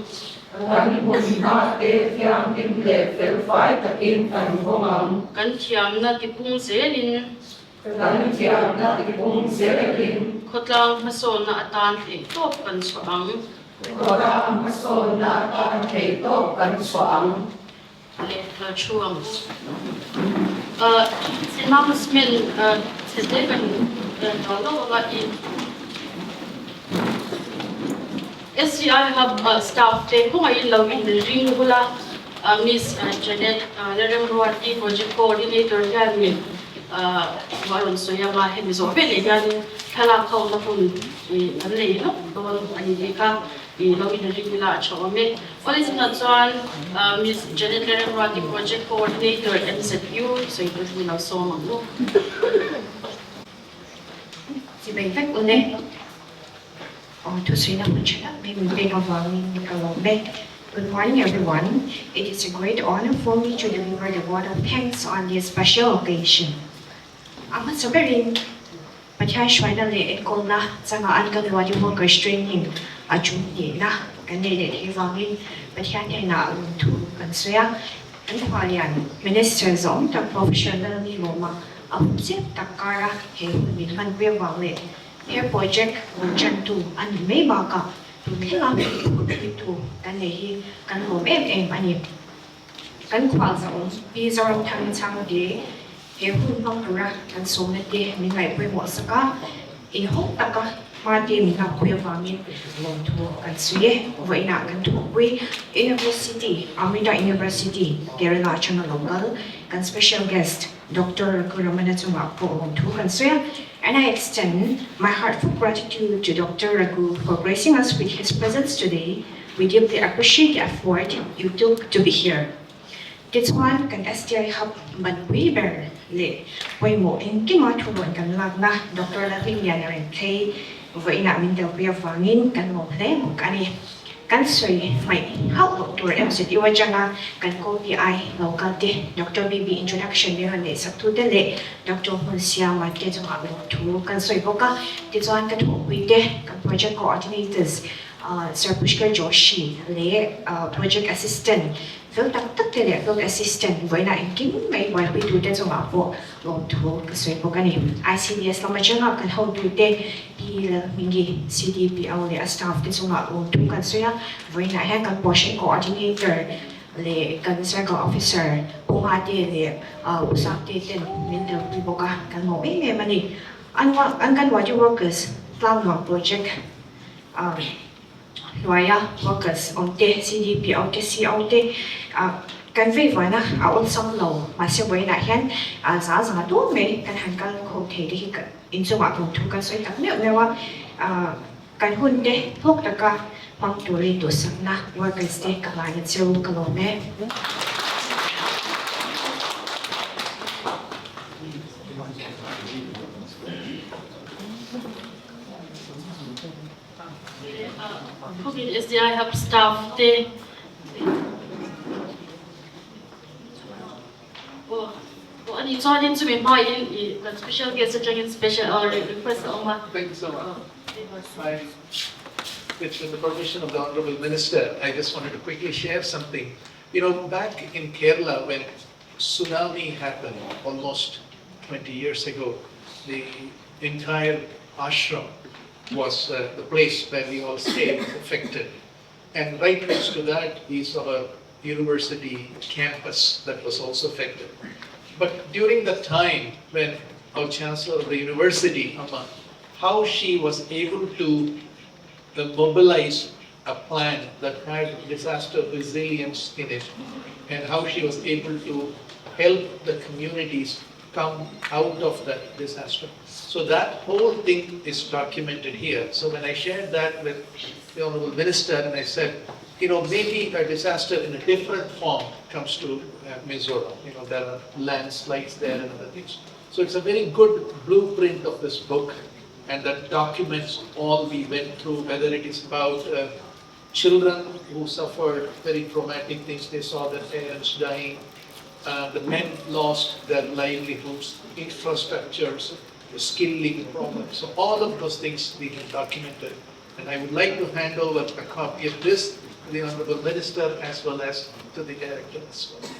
Kan hồn ma tế phiang him lệ phel phái ta in cần vô ăn kan thiam na ti pung zelin Kan thiam na ti bung sẽ in khotlang mason na atan te top kan so ang Có ra mà son na ta thấy tốt cần soạn le la chuang announcement today kan no la in SCI have staff te kung ay law in the ring hula Miss Janet Anganwadi project coordinator yan with waron so yama he Mizoram le yan kala khaw na hun an le no don ani ka i law in the ring hula chawame oli sin chuan Miss Janet Anganwadi project coordinator MZU so ito hula so no Chị bình phách của nè Thu Sri Namunchana, maybe of Kalombe. Good morning, everyone. It is a great honor for me to deliver the word of thanks on this special occasion. I'm so very but I finally in Kolna, Sanga Anganwadi workers training, a junior na, candidate Hivangin, but Yana to Kansaya, and Halian, Minister Zom, the professional Loma, of Zip Takara, Him, Van Valley. Air project chân tu anh mấy bà cả tu thế làm tu cái này cái hộp em anh cái khoa rộng Mizoram thằng sang đi hiểu hơn phong ra cái số này đi mình lại quay một sắc á ý hốt ta cả Marty Minga Kuyawamin, Long to Kansue, Vaina Kantuwe, University, Amrita University, Kerala Channel Local, and special guest, Dr. Ramanatuma Long to Kansue, and I extend my heartfelt gratitude to Dr. Raghu for gracing us with his presence today. We deeply appreciate the effort you took to be here. This one can STI hub Banweber Le, Waymo in Kimatuan can Lagna, Dr. Lavin Yanarin Clay, Vaina Mindel Biafangin, can mo play, Mukani, can say my how Dr. MCT Wajana, can go the eye, local Dr. BB introduction, Mirane Satudele, Dr. Hunsia, my kids to can say Boka, this one can talk with the project coordinators, Sir Pushkar Joshi, Le, project assistant. Field Field assistant với lại kiếm mấy bài bị tụi tên trong bảo bộ gồm thủ cái số bộ cái này ICDS là mà trường hợp cần hậu tụi tên đi là mình gì CDPO là staff cái trong bảo gồm thủ cái số với lại hay cần portion coordinator là cần circle officer cũng hay thì là usap tên mình được đi bộ cả cần một ít ngày mà đi Anganwadi workers cloud project Loya workers on the CDP on the COT can vi với na ở sông lầu mà sẽ với lại hen giá giá tốt mấy can hàng can không thể đi in số mạng thu can xoay tắm liệu nếu can hun de thuốc đặc ca mang tuổi lên tuổi sáng na workers de cả lại chiều cả lò nè. Okay, SDI have staff there. Anh cho nên chúng mình hỏi in special guest such special request Oma. Thank you so much. With the permission of the Honorable Minister, I just wanted to quickly share something. You know, back in Kerala when tsunami happened almost 20 years ago, the entire ashram was the place where we all stayed affected. And right next to that is our university campus that was also affected. But during the time when our Chancellor of the University, Amma, how she was able to mobilize a plan that had disaster resilience in it, and how she was able to help the communities come out of that disaster. So that whole thing is documented here. So when I shared that with the Honorable Minister and I said, you know, maybe a disaster in a different form comes to Mizoram. You know, there are landslides there and other things. So it's a very good blueprint of this book, and that documents all we went through, whether it is about children who suffered very traumatic things, they saw their parents dying, the men lost their livelihoods, infrastructures, the skilling problems. So all of those things we have documented. And I would like to hand over a copy of this to the Honorable Minister as well as to the Director as well.